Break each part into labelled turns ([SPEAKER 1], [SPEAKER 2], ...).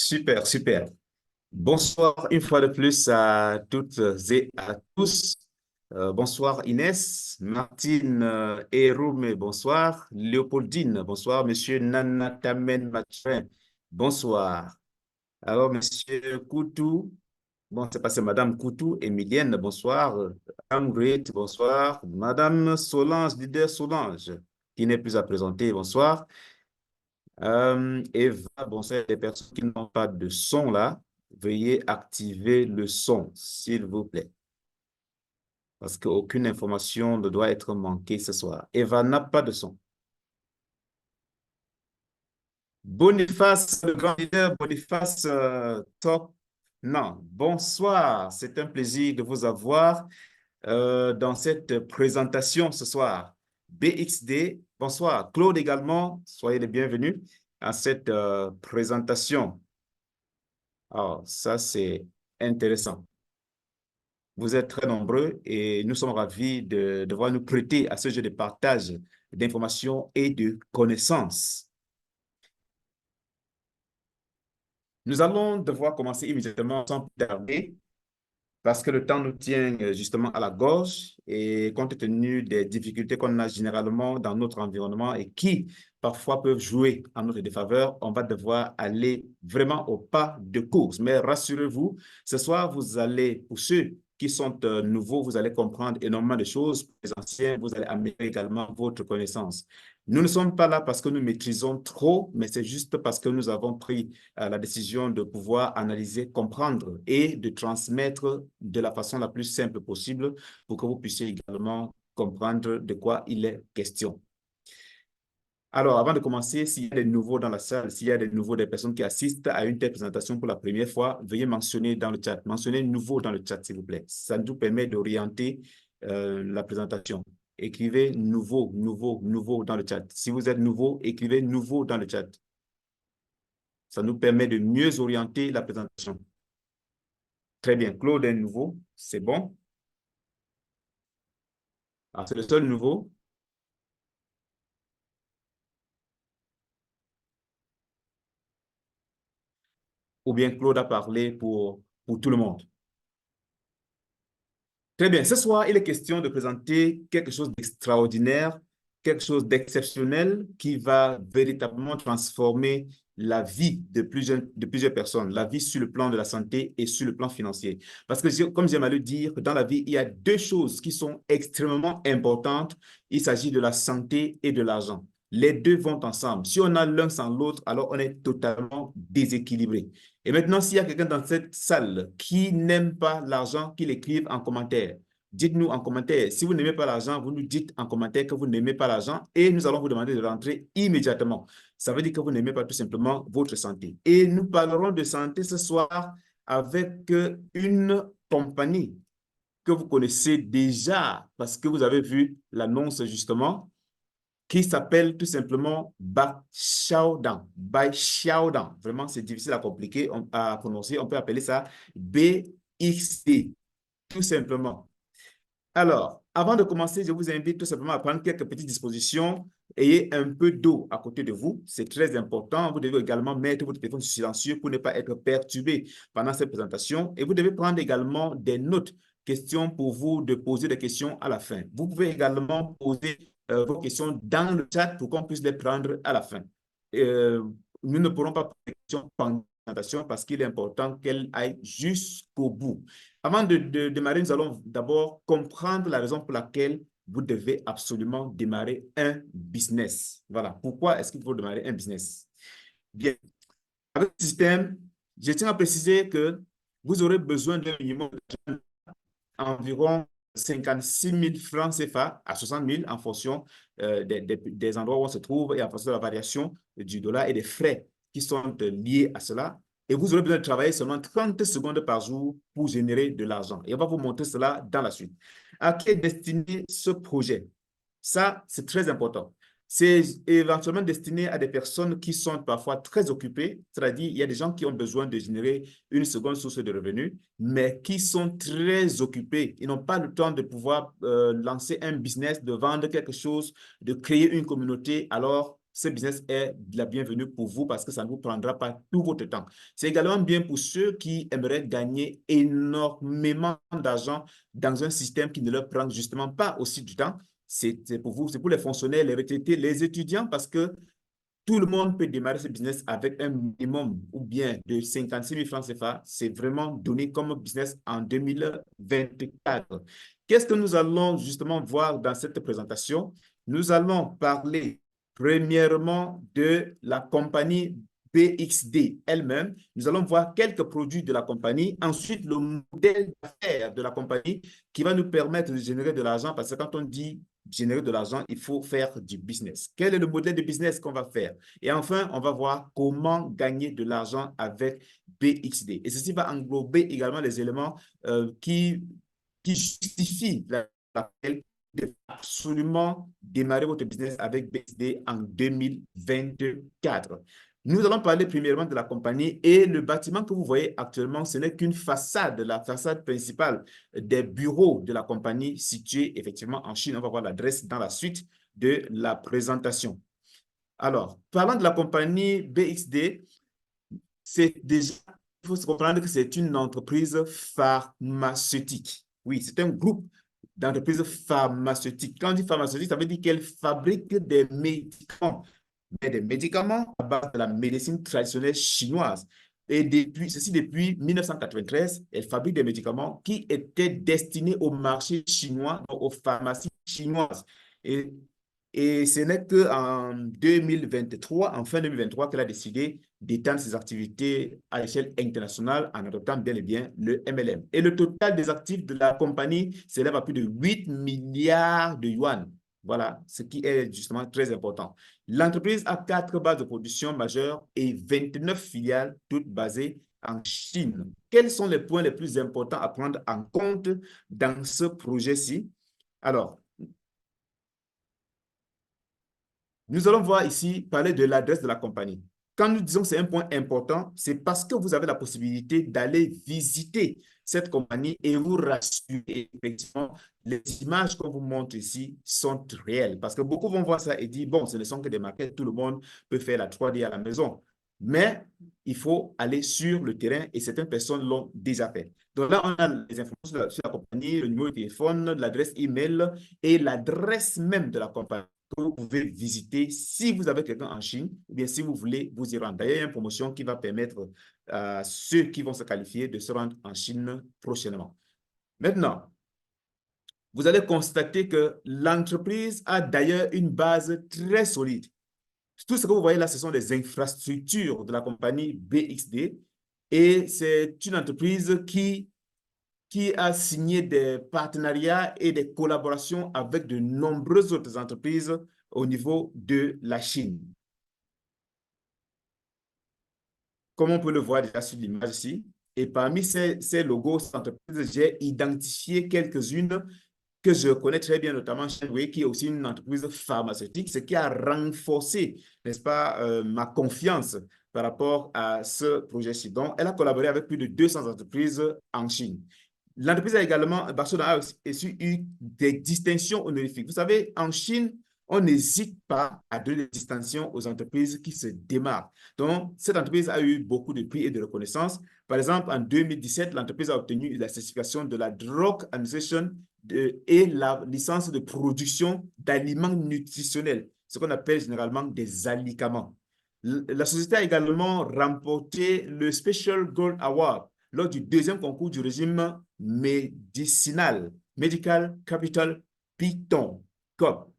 [SPEAKER 1] Super, super. Bonsoir une fois de plus à toutes et à tous. Bonsoir Inès, Martine et Roumé, bonsoir. Léopoldine, bonsoir. Monsieur Nana Tamen Mathurin, bonsoir. Alors, Monsieur Koutou, bon, c'est passé Madame Koutou, Emilienne, bonsoir. Amrit, bonsoir. Madame Solange, leader Solange, qui n'est plus à présenter, bonsoir. Eva, bon, c'est les personnes qui n'ont pas de son là. Veuillez activer le son, s'il vous plaît, parce qu'aucune information ne doit être manquée ce soir. Eva n'a pas de son. Boniface, le grand leader, Boniface, top. Non, bonsoir. C'est un plaisir de vous avoir dans cette présentation ce soir. BXD, bonsoir. Claude également, soyez les bienvenus à cette présentation. Alors, ça, c'est intéressant. Vous êtes très nombreux et nous sommes ravis de devoir nous prêter à ce jeu de partage d'informations et de connaissances. Nous allons devoir commencer immédiatement sans plus tarder parce que le temps nous tient justement à la gorge et compte tenu des difficultés qu'on a généralement dans notre environnement et qui parfois peuvent jouer en notre défaveur, on va devoir aller vraiment au pas de course. Mais rassurez-vous, ce soir, vous allez, pour ceux qui sont nouveaux, vous allez comprendre énormément de choses. Pour les anciens, vous allez améliorer également votre connaissance. Nous ne sommes pas là parce que nous maîtrisons trop, mais c'est juste parce que nous avons pris la décision de pouvoir analyser, comprendre et de transmettre de la façon la plus simple possible pour que vous puissiez également comprendre de quoi il est question. Alors, avant de commencer, s'il y a des nouveaux dans la salle, s'il y a des nouveaux, des personnes qui assistent à une telle présentation pour la première fois, veuillez mentionner dans le chat, mentionnez nouveau dans le chat, s'il vous plaît. Ça nous permet d'orienter la présentation. Écrivez nouveau, nouveau, nouveau dans le chat. Si vous êtes nouveau, écrivez nouveau dans le chat. Ça nous permet de mieux orienter la présentation. Très bien. Claude est nouveau. C'est bon. Ah, c'est le seul nouveau. Ou bien Claude a parlé pour tout le monde. Très bien. Ce soir, il est question de présenter quelque chose d'extraordinaire, quelque chose d'exceptionnel qui va véritablement transformer la vie de plusieurs personnes, la vie sur le plan de la santé et sur le plan financier. Parce que, comme j'aime à le dire, dans la vie, il y a deux choses qui sont extrêmement importantes. Il s'agit de la santé et de l'argent. Les deux vont ensemble. Si on a l'un sans l'autre, alors on est totalement déséquilibré. Et maintenant, s'il y a quelqu'un dans cette salle qui n'aime pas l'argent, qu'il écrive en commentaire. Dites-nous en commentaire. Si vous n'aimez pas l'argent, vous nous dites en commentaire que vous n'aimez pas l'argent et nous allons vous demander de rentrer immédiatement. Ça veut dire que vous n'aimez pas tout simplement votre santé. Et nous parlerons de santé ce soir avec une compagnie que vous connaissez déjà parce que vous avez vu l'annonce justement qui s'appelle tout simplement Baxiaodan. Baxiaodan. Vraiment, c'est difficile à prononcer. On peut appeler ça BXD, tout simplement. Alors, avant de commencer, je vous invite tout simplement à prendre quelques petites dispositions. Ayez un peu d'eau à côté de vous. C'est très important. Vous devez également mettre votre téléphone silencieux pour ne pas être perturbé pendant cette présentation. Et vous devez prendre également des notes, questions pour vous, de poser des questions à la fin. Vous pouvez également poser vos questions dans le chat pour qu'on puisse les prendre à la fin. Euh, Nous ne pourrons pas poser des questions pendant la présentation parce qu'il est important qu'elle aille jusqu'au bout. Avant de démarrer, nous allons d'abord comprendre la raison pour laquelle vous devez absolument démarrer un business. Voilà. Pourquoi est-ce qu'il faut démarrer un business? Bien. Avec ce système, je tiens à préciser que vous aurez besoin d'un minimum environ 56 000 francs CFA à 60 000 en fonction des endroits où on se trouve et en fonction de la variation du dollar et des frais qui sont liés à cela. Et vous aurez besoin de travailler seulement 30 secondes par jour pour générer de l'argent. Et on va vous montrer cela dans la suite. À qui est destiné ce projet? Ça, c'est très important. C'est éventuellement destiné à des personnes qui sont parfois très occupées, c'est-à-dire il y a des gens qui ont besoin de générer une seconde source de revenus, mais qui sont très occupés. Ils n'ont pas le temps de pouvoir lancer un business, de vendre quelque chose, de créer une communauté. Alors, ce business est la bienvenue pour vous parce que ça ne vous prendra pas tout votre temps. C'est également bien pour ceux qui aimeraient gagner énormément d'argent dans un système qui ne leur prend justement pas aussi du temps. C'est pour vous, c'est pour les fonctionnaires, les retraités, les étudiants parce que tout le monde peut démarrer ce business avec un minimum ou bien de 56 000 francs CFA. C'est vraiment donné comme business en 2024. Qu'est-ce que nous allons justement voir dans cette présentation? Nous allons parler premièrement de la compagnie BXD elle-même. Nous allons voir quelques produits de la compagnie. Ensuite, le modèle d'affaires de la compagnie qui va nous permettre de générer de l'argent parce que quand on dit générer de l'argent, il faut faire du business. Quel est le modèle de business qu'on va faire? Et enfin, on va voir comment gagner de l'argent avec BXD. Et ceci va englober également les éléments qui justifient la de absolument démarrer votre business avec BXD en 2024. Nous allons parler premièrement de la compagnie et le bâtiment que vous voyez actuellement, ce n'est qu'une façade, la façade principale des bureaux de la compagnie située effectivement en Chine. On va voir l'adresse dans la suite de la présentation. Alors, parlant de la compagnie BXD, c'est déjà, il faut se comprendre que c'est une entreprise pharmaceutique. Oui, c'est un groupe d'entreprises pharmaceutiques. Quand on dit pharmaceutique, ça veut dire qu'elle fabrique des médicaments, mais des médicaments à base de la médecine traditionnelle chinoise. Et ceci depuis 1993, elle fabrique des médicaments qui étaient destinés au marché chinois, donc aux pharmacies chinoises. Et et ce n'est qu'en 2023, en fin 2023, qu'elle a décidé d'étendre ses activités à l'échelle internationale en adoptant bien et bien le MLM. Et le total des actifs de la compagnie s'élève à plus de 8 milliards de yuan. Voilà, ce qui est justement très important. L'entreprise a 4 bases de production majeures et 29 filiales, toutes basées en Chine. Quels sont les points les plus importants à prendre en compte dans ce projet-ci? Alors, nous allons voir ici parler de l'adresse de la compagnie. Quand nous disons que c'est un point important, c'est parce que vous avez la possibilité d'aller visiter cette compagnie et vous rassurer, effectivement, les images qu'on vous montre ici sont réelles. Parce que beaucoup vont voir ça et dire, bon, ce ne sont que des maquettes, tout le monde peut faire la 3D à la maison. Mais il faut aller sur le terrain et certaines personnes l'ont déjà fait. Donc là, on a les informations sur la compagnie, le numéro de téléphone, l'adresse email et l'adresse même de la compagnie que vous pouvez visiter si vous avez quelqu'un en Chine ou bien si vous voulez vous y rendre. D'ailleurs, il y a une promotion qui va permettre à ceux qui vont se qualifier de se rendre en Chine prochainement. Maintenant, vous allez constater que l'entreprise a d'ailleurs une base très solide. Tout ce que vous voyez là, ce sont des infrastructures de la compagnie BXD et c'est une entreprise qui a signé des partenariats et des collaborations avec de nombreuses autres entreprises au niveau de la Chine. Comme on peut le voir déjà sur l'image ici, et parmi ces logos, ces entreprises, j'ai identifié quelques-unes que je connais très bien, notamment Shenwei, qui est aussi une entreprise pharmaceutique, ce qui a renforcé, n'est-ce pas, ma confiance par rapport à ce projet-ci. Donc, elle a collaboré avec plus de 200 entreprises en Chine. L'entreprise a également, Barcelone a aussi eu des distinctions honorifiques. Vous savez, en Chine, on n'hésite pas à donner des distinctions aux entreprises qui se démarrent. Donc, cette entreprise a eu beaucoup de prix et de reconnaissance. Par exemple, en 2017, l'entreprise a obtenu la certification de la Drug Administration et la licence de production d'aliments nutritionnels, ce qu'on appelle généralement des alicaments. La société a également remporté le Special Gold Award lors du deuxième concours du régime médicinal, Medical Capital Python.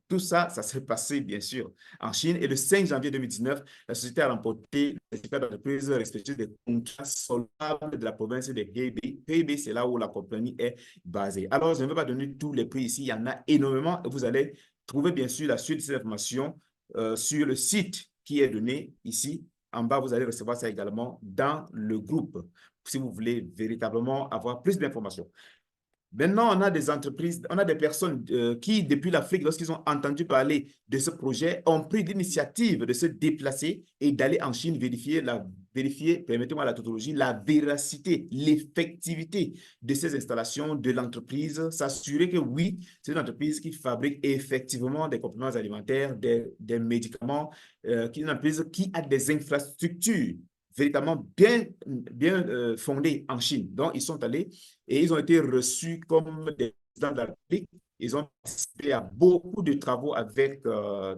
[SPEAKER 1] Tout ça, ça s'est passé, bien sûr, en Chine. Et le 5 janvier 2019, la société a remporté les super d'entreprise respectueuses des contrats solvables de la province de Hebei. Hebei, c'est là où la compagnie est basée. Alors, je ne vais pas donner tous les prix ici. Il y en a énormément. Et vous allez trouver, bien sûr, la suite de ces informations sur le site qui est donné ici. En bas, vous allez recevoir ça également dans le groupe si vous voulez véritablement avoir plus d'informations. Maintenant, on a des entreprises, on a des personnes qui, depuis l'Afrique, lorsqu'ils ont entendu parler de ce projet, ont pris l'initiative de se déplacer et d'aller en Chine vérifier la vérifier, permettez-moi la tautologie, la véracité, l'effectivité de ces installations de l'entreprise, s'assurer que oui, c'est une entreprise qui fabrique effectivement des compléments alimentaires, des médicaments, qui est une entreprise qui a des infrastructures véritablement bien fondées en Chine. Donc, ils sont allés et ils ont été reçus comme des présidents de la République. Ils ont participé à beaucoup de travaux avec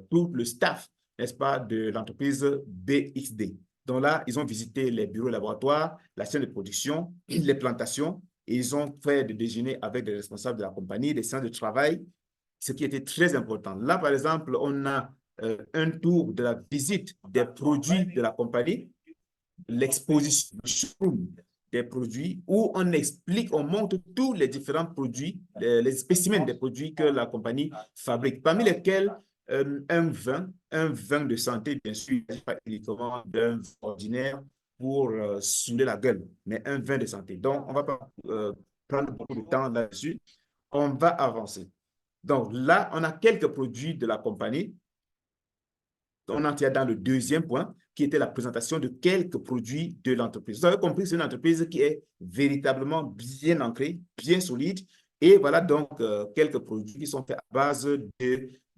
[SPEAKER 1] tout le staff, n'est-ce pas, de l'entreprise BXD. Donc là, ils ont visité les bureaux laboratoires, la chaîne de production, les plantations, et ils ont fait des déjeuners avec des responsables de la compagnie, des centres de travail, ce qui était très important. Là, par exemple, on a un tour de la visite des produits de la compagnie, l'exposition, le showroom des produits où on explique, on montre tous les différents produits, les spécimens des produits que la compagnie fabrique, parmi lesquels un vin de santé, bien sûr, pas uniquement d'un vin ordinaire pour saouler la gueule, mais un vin de santé. Donc, on ne va pas prendre beaucoup de temps là-dessus. On va avancer. Donc là, on a quelques produits de la compagnie. On en tient dans le deuxième point, qui était la présentation de quelques produits de l'entreprise. Vous avez compris, c'est une entreprise qui est véritablement bien ancrée, bien solide. Et voilà donc quelques produits qui sont faits à base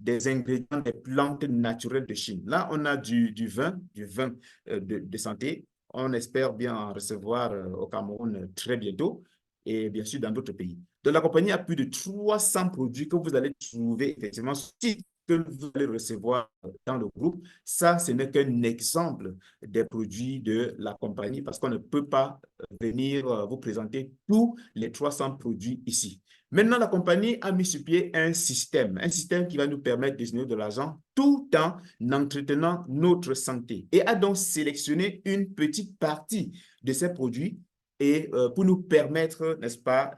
[SPEAKER 1] des ingrédients des plantes naturelles de Chine. Là, on a du vin de santé. On espère bien en recevoir au Cameroun très bientôt et bien sûr dans d'autres pays. Donc, la compagnie a plus de 300 produits que vous allez trouver effectivement sur le site que vous allez recevoir dans le groupe. Ça, ce n'est qu'un exemple des produits de la compagnie parce qu'on ne peut pas venir vous présenter tous les 300 produits ici. Maintenant, la compagnie a mis sur pied un système qui va nous permettre de générer de l'argent tout en entretenant notre santé et a donc sélectionné une petite partie de ces produits et pour nous permettre, n'est-ce pas,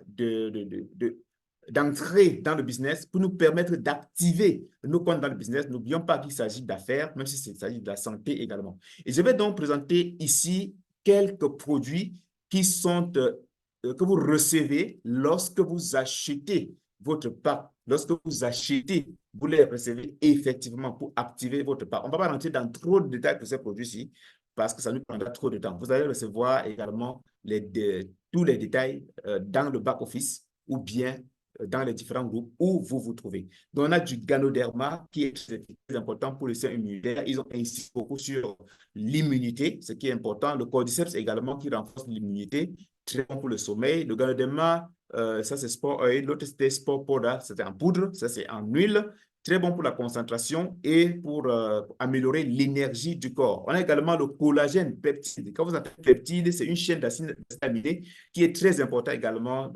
[SPEAKER 1] d'entrer dans le business, pour nous permettre d'activer nos comptes dans le business. N'oublions pas qu'il s'agit d'affaires, même si il s'agit de la santé également. Et je vais donc présenter ici quelques produits qui sont, que vous recevez lorsque vous achetez votre pack. Lorsque vous achetez, vous les recevez effectivement pour activer votre pack. On ne va pas rentrer dans trop de détails pour ces produits-ci parce que ça nous prendra trop de temps. Vous allez recevoir également tous les détails dans le back-office ou bien dans les différents groupes où vous vous trouvez. Donc, on a du Ganoderma qui est très important pour le système immunitaire. Ils ont insisté beaucoup sur l'immunité, ce qui est important. Le Cordyceps également qui renforce l'immunité, très bon pour le sommeil. Le Ganoderma, ça c'est Sport Oil. L'autre c'était Sport Powder, c'était en poudre. Ça c'est en huile. Très bon pour la concentration et pour améliorer l'énergie du corps. On a également le collagène peptide. Quand vous appelez peptide, c'est une chaîne d'acides aminés qui est très important également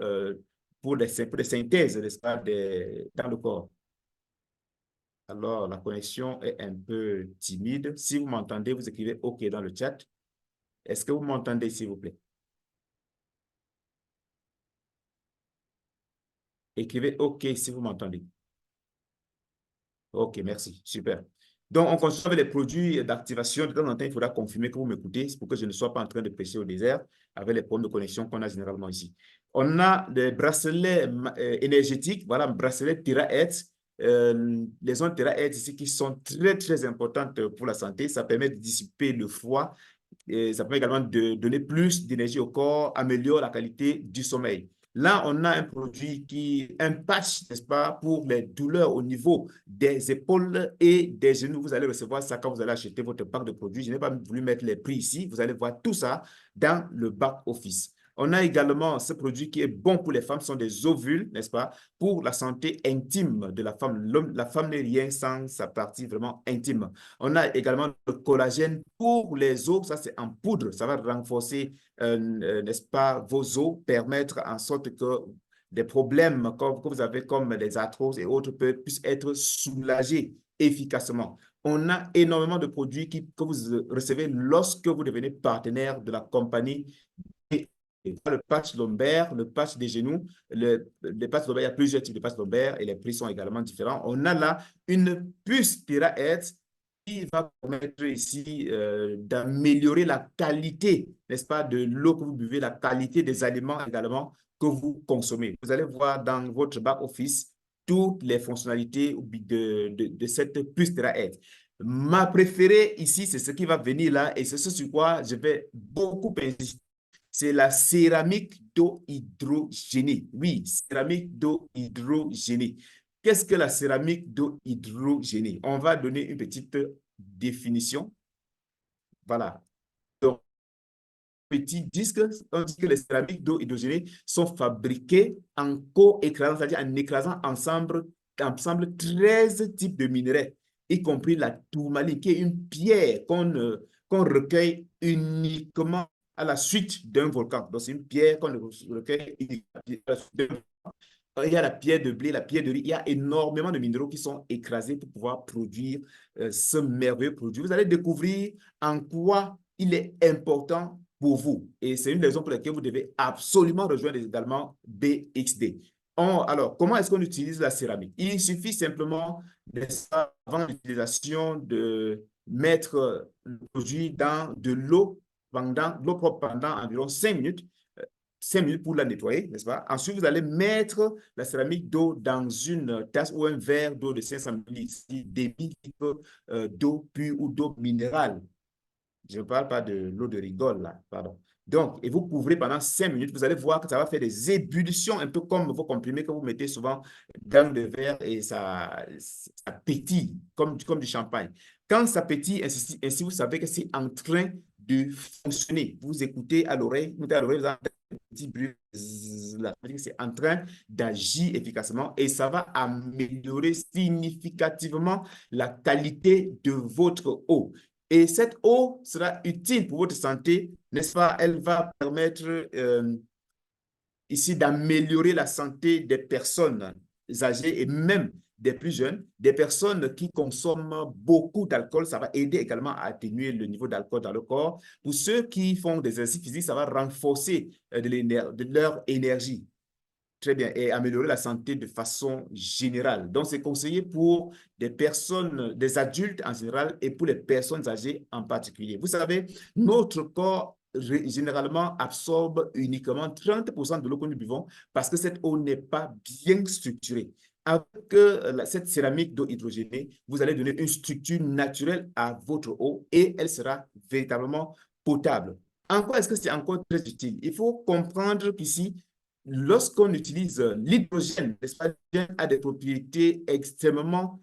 [SPEAKER 1] pour les synthèses, n'est-ce pas, dans le corps. Alors, la connexion est un peu timide. Si vous m'entendez, vous écrivez OK dans le chat. Est-ce que vous m'entendez, s'il vous plaît? Écrivez OK si vous m'entendez. OK, merci. Super. Donc, on continue avec les produits d'activation. De temps en temps, il faudra confirmer que vous m'écoutez pour que je ne sois pas en train de prêcher au désert avec les problèmes de connexion qu'on a généralement ici. On a des bracelets énergétiques. Voilà, bracelet terahertz. Les ondes terahertz ici qui sont très, très importantes pour la santé. Ça permet de dissiper le froid. Et ça permet également de donner plus d'énergie au corps, améliore la qualité du sommeil. Là, on a un produit un patch, n'est-ce pas, pour les douleurs au niveau des épaules et des genoux. Vous allez recevoir ça quand vous allez acheter votre pack de produits. Je n'ai pas voulu mettre les prix ici. Vous allez voir tout ça dans le back-office. On a également ce produit qui est bon pour les femmes, ce sont des ovules, n'est-ce pas, pour la santé intime de la femme. La femme n'est rien sans sa partie vraiment intime. On a également le collagène pour les os, ça c'est en poudre, ça va renforcer, n'est-ce pas, vos os, permettre en sorte que des problèmes que vous avez comme les arthroses et autres puissent être soulagés efficacement. On a énormément de produits que vous recevez lorsque vous devenez partenaire de la compagnie. Le patch lombaire, le patch des genoux, les patchs lombaires, il y a plusieurs types de patchs lombaires et les prix sont également différents. On a là une puce terahertz qui va permettre ici d'améliorer la qualité, n'est-ce pas, de l'eau que vous buvez, la qualité des aliments également que vous consommez. Vous allez voir dans votre back-office toutes les fonctionnalités de cette puce terahertz. Ma préférée ici, c'est ce qui va venir là et c'est ce sur quoi je vais beaucoup insister. C'est la céramique d'eau hydrogénée. Oui, céramique d'eau hydrogénée. Qu'est-ce que la céramique d'eau hydrogénée? On va donner une petite définition. Voilà. Donc, petit disque, on dit que les céramiques d'eau hydrogénée sont fabriquées en co-écrasant, c'est-à-dire en écrasant ensemble 13 types de minerais, y compris la tourmaline, qui est une pierre qu'on recueille uniquement à la suite d'un volcan. Donc, c'est une pierre qu'on recueille uniquement à la suite d'un volcan. Il y a la pierre de blé, la pierre de riz. Il y a énormément de minéraux qui sont écrasés pour pouvoir produire ce merveilleux produit. Vous allez découvrir en quoi il est important pour vous. Et c'est une raison pour laquelle vous devez absolument rejoindre également BXD. Alors, comment est-ce qu'on utilise la céramique? Il suffit simplement, avant l'utilisation, de mettre le produit dans de l'eau propre pendant environ 5 minutes. 5 minutes pour la nettoyer, n'est-ce pas? Ensuite, vous allez mettre la céramique d'eau dans une tasse ou un verre d'eau de 500 ml, des litres d'eau pure ou d'eau minérale. Je ne parle pas de l'eau de rigole, là, pardon. Donc, et vous couvrez pendant 5 minutes, vous allez voir que ça va faire des ébullitions, un peu comme vos comprimés que vous mettez souvent dans le verre et ça pétille comme du champagne. Quand ça pétille, ainsi vous savez que c'est en train de fonctionner. Vous écoutez à l'oreille, vous avez un petit bruit, c'est en train d'agir efficacement et ça va améliorer significativement la qualité de votre eau. Et cette eau sera utile pour votre santé, n'est-ce pas? Elle va permettre ici d'améliorer la santé des personnes âgées et même des plus jeunes, des personnes qui consomment beaucoup d'alcool. Ça va aider également à atténuer le niveau d'alcool dans le corps. Pour ceux qui font des exercices physiques, ça va renforcer de leur énergie. Très bien, et améliorer la santé de façon générale. Donc, c'est conseillé pour des personnes, des adultes en général et pour les personnes âgées en particulier. Vous savez, notre corps généralement absorbe uniquement 30% de l'eau que nous buvons parce que cette eau n'est pas bien structurée. Avec cette céramique d'eau hydrogénée, vous allez donner une structure naturelle à votre eau et elle sera véritablement potable. En quoi est-ce que c'est encore très utile? Il faut comprendre qu'ici, lorsqu'on utilise l'hydrogène, l'hydrogène a des propriétés extrêmement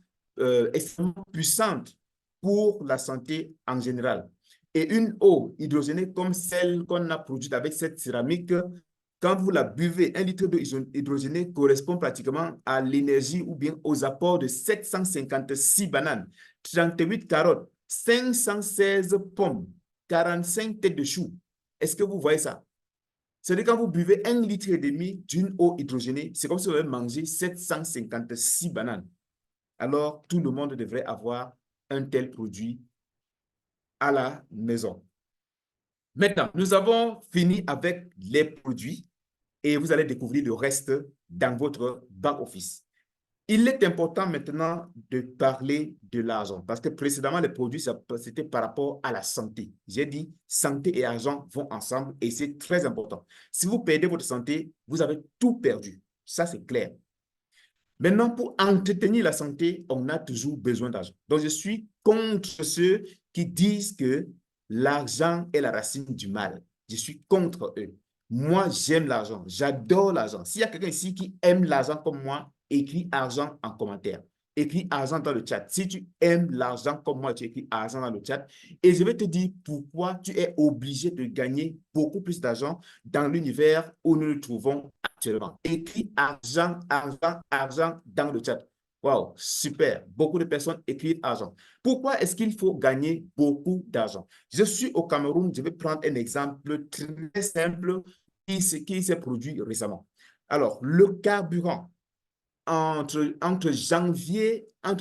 [SPEAKER 1] puissantes pour la santé en général. Et une eau hydrogénée comme celle qu'on a produite avec cette céramique, quand vous la buvez, 1 litre d'eau hydrogénée correspond pratiquement à l'énergie ou bien aux apports de 756 bananes, 38 carottes, 516 pommes, 45 têtes de choux. Est-ce que vous voyez ça? C'est-à-dire quand vous buvez 1,5 litre d'une eau hydrogénée, c'est comme si vous avez mangé 756 bananes. Alors, tout le monde devrait avoir un tel produit à la maison. Maintenant, nous avons fini avec les produits et vous allez découvrir le reste dans votre back-office. Il est important maintenant de parler de l'argent parce que précédemment, les produits, c'était par rapport à la santé. J'ai dit santé et argent vont ensemble et c'est très important. Si vous perdez votre santé, vous avez tout perdu. Ça, c'est clair. Maintenant, pour entretenir la santé, on a toujours besoin d'argent. Donc, je suis contre ceux qui disent que l'argent est la racine du mal. Je suis contre eux. Moi, j'aime l'argent. J'adore l'argent. S'il y a quelqu'un ici qui aime l'argent comme moi, écris argent en commentaire. Écris argent dans le chat. Si tu aimes l'argent comme moi, tu écris argent dans le chat. Et je vais te dire pourquoi tu es obligé de gagner beaucoup plus d'argent dans l'univers où nous nous trouvons actuellement. Écris argent, argent, argent dans le chat. Wow, super. Beaucoup de personnes écrivent argent. Pourquoi est-ce qu'il faut gagner beaucoup d'argent? Je suis au Cameroun, je vais prendre un exemple très simple qui s'est produit récemment. Alors, le carburant, entre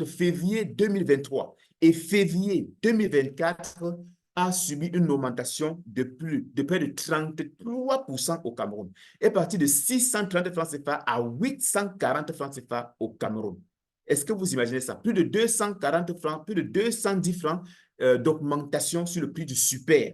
[SPEAKER 1] février 2023 et février 2024, a subi une augmentation de près de 33% au Cameroun. Est parti de 630 francs CFA à 840 francs CFA au Cameroun. Est-ce que vous imaginez ça? Plus de 240 francs, plus de 210 francs d'augmentation sur le prix du super.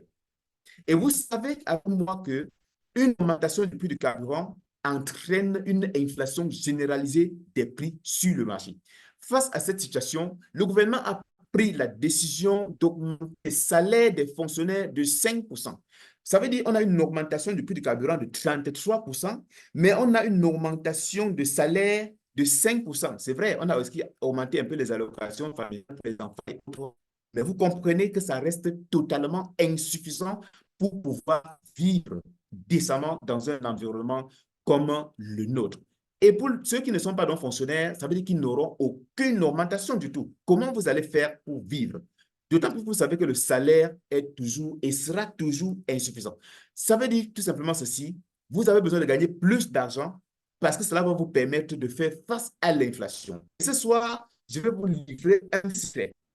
[SPEAKER 1] Et vous savez avec moi que une augmentation du prix du carburant entraîne une inflation généralisée des prix sur le marché. Face à cette situation, le gouvernement a pris la décision d'augmenter les salaires des fonctionnaires de 5%. Ça veut dire qu'on a une augmentation du prix du carburant de 33%, mais on a une augmentation de salaire de 5%. C'est vrai, on a aussi augmenté un peu les allocations familiales pour les enfants et autres. Mais vous comprenez que ça reste totalement insuffisant pour pouvoir vivre décemment dans un environnement comme le nôtre. Et pour ceux qui ne sont pas donc fonctionnaires, ça veut dire qu'ils n'auront aucune augmentation du tout. Comment vous allez faire pour vivre? D'autant plus que vous savez que le salaire est toujours et sera toujours insuffisant. Ça veut dire tout simplement ceci, vous avez besoin de gagner plus d'argent parce que cela va vous permettre de faire face à l'inflation. Ce soir, je vais vous livrer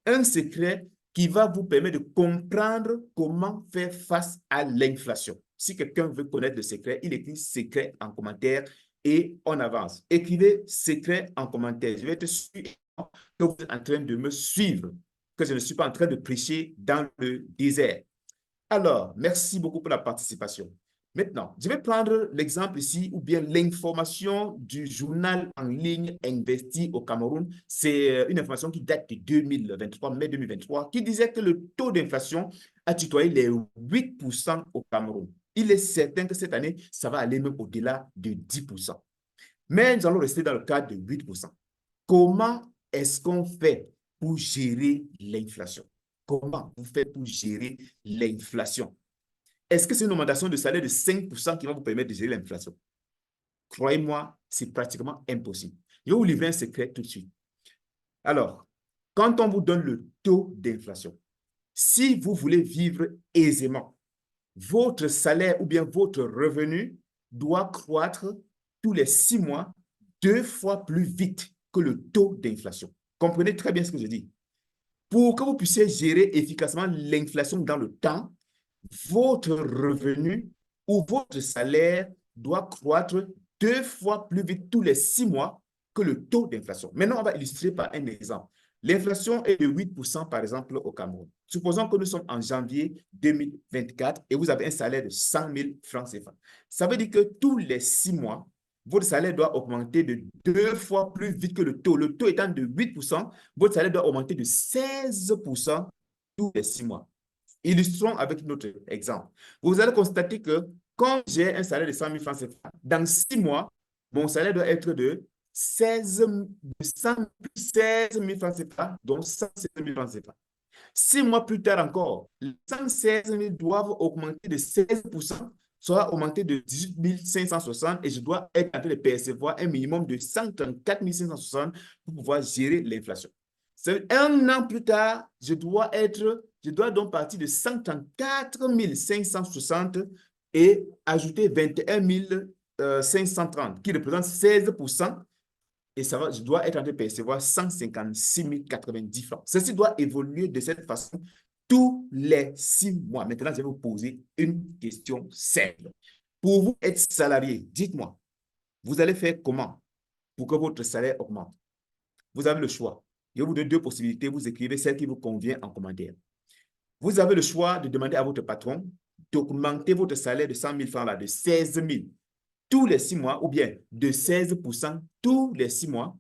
[SPEAKER 1] un secret qui va vous permettre de comprendre comment faire face à l'inflation. Si quelqu'un veut connaître le secret, il écrit secret en commentaire et on avance. Écrivez secret en commentaire. Je vais être sûr que vous êtes en train de me suivre, que je ne suis pas en train de prêcher dans le désert. Alors, merci beaucoup pour la participation. Maintenant, je vais prendre l'exemple ici, ou bien l'information du journal en ligne Investi au Cameroun. C'est une information qui date de 2023, mai 2023, qui disait que le taux d'inflation a tutoyé les 8% au Cameroun. Il est certain que cette année, ça va aller même au-delà de 10%. Mais nous allons rester dans le cadre de 8%. Comment est-ce qu'on fait pour gérer l'inflation? Comment vous faites pour gérer l'inflation? Est-ce que c'est une augmentation de salaire de 5% qui va vous permettre de gérer l'inflation? Croyez-moi, c'est pratiquement impossible. Je vais vous livrer un secret tout de suite. Alors, quand on vous donne le taux d'inflation, si vous voulez vivre aisément, votre salaire ou bien votre revenu doit croître tous les 6 mois 2 fois plus vite que le taux d'inflation. Comprenez très bien ce que je dis. Pour que vous puissiez gérer efficacement l'inflation dans le temps, votre revenu ou votre salaire doit croître 2 fois plus vite tous les 6 mois que le taux d'inflation. Maintenant, on va illustrer par un exemple. L'inflation est de 8% par exemple au Cameroun. Supposons que nous sommes en janvier 2024 et vous avez un salaire de 100 000 francs CFA. Ça veut dire que tous les 6 mois, votre salaire doit augmenter de 2 fois plus vite que le taux. Le taux étant de 8%, votre salaire doit augmenter de 16% tous les 6 mois. Illustrons avec notre exemple. Vous allez constater que quand j'ai un salaire de 100 000 francs CFA, dans 6 mois, mon salaire doit être de 16 000 francs CFA, donc 116 000 francs CFA. 6 mois plus tard encore, les 116 000 doivent augmenter de 16%, soit augmenter de 18 560 et je dois être en train de percevoir un minimum de 134 560 pour pouvoir gérer l'inflation. Un an plus tard, je dois donc partir de 134 560 et ajouter 21 530 qui représente 16%. Et je dois être en train de percevoir 156 090 francs. Ceci doit évoluer de cette façon tous les 6 mois. Maintenant, je vais vous poser une question simple. Pour vous être salarié, dites-moi, vous allez faire comment pour que votre salaire augmente? Vous avez le choix. Je vous donne 2 possibilités. Vous écrivez celle qui vous convient en commentaire. Vous avez le choix de demander à votre patron d'augmenter votre salaire de 100 000 francs là, de 16 000 tous les 6 mois, ou bien de 16% tous les 6 mois,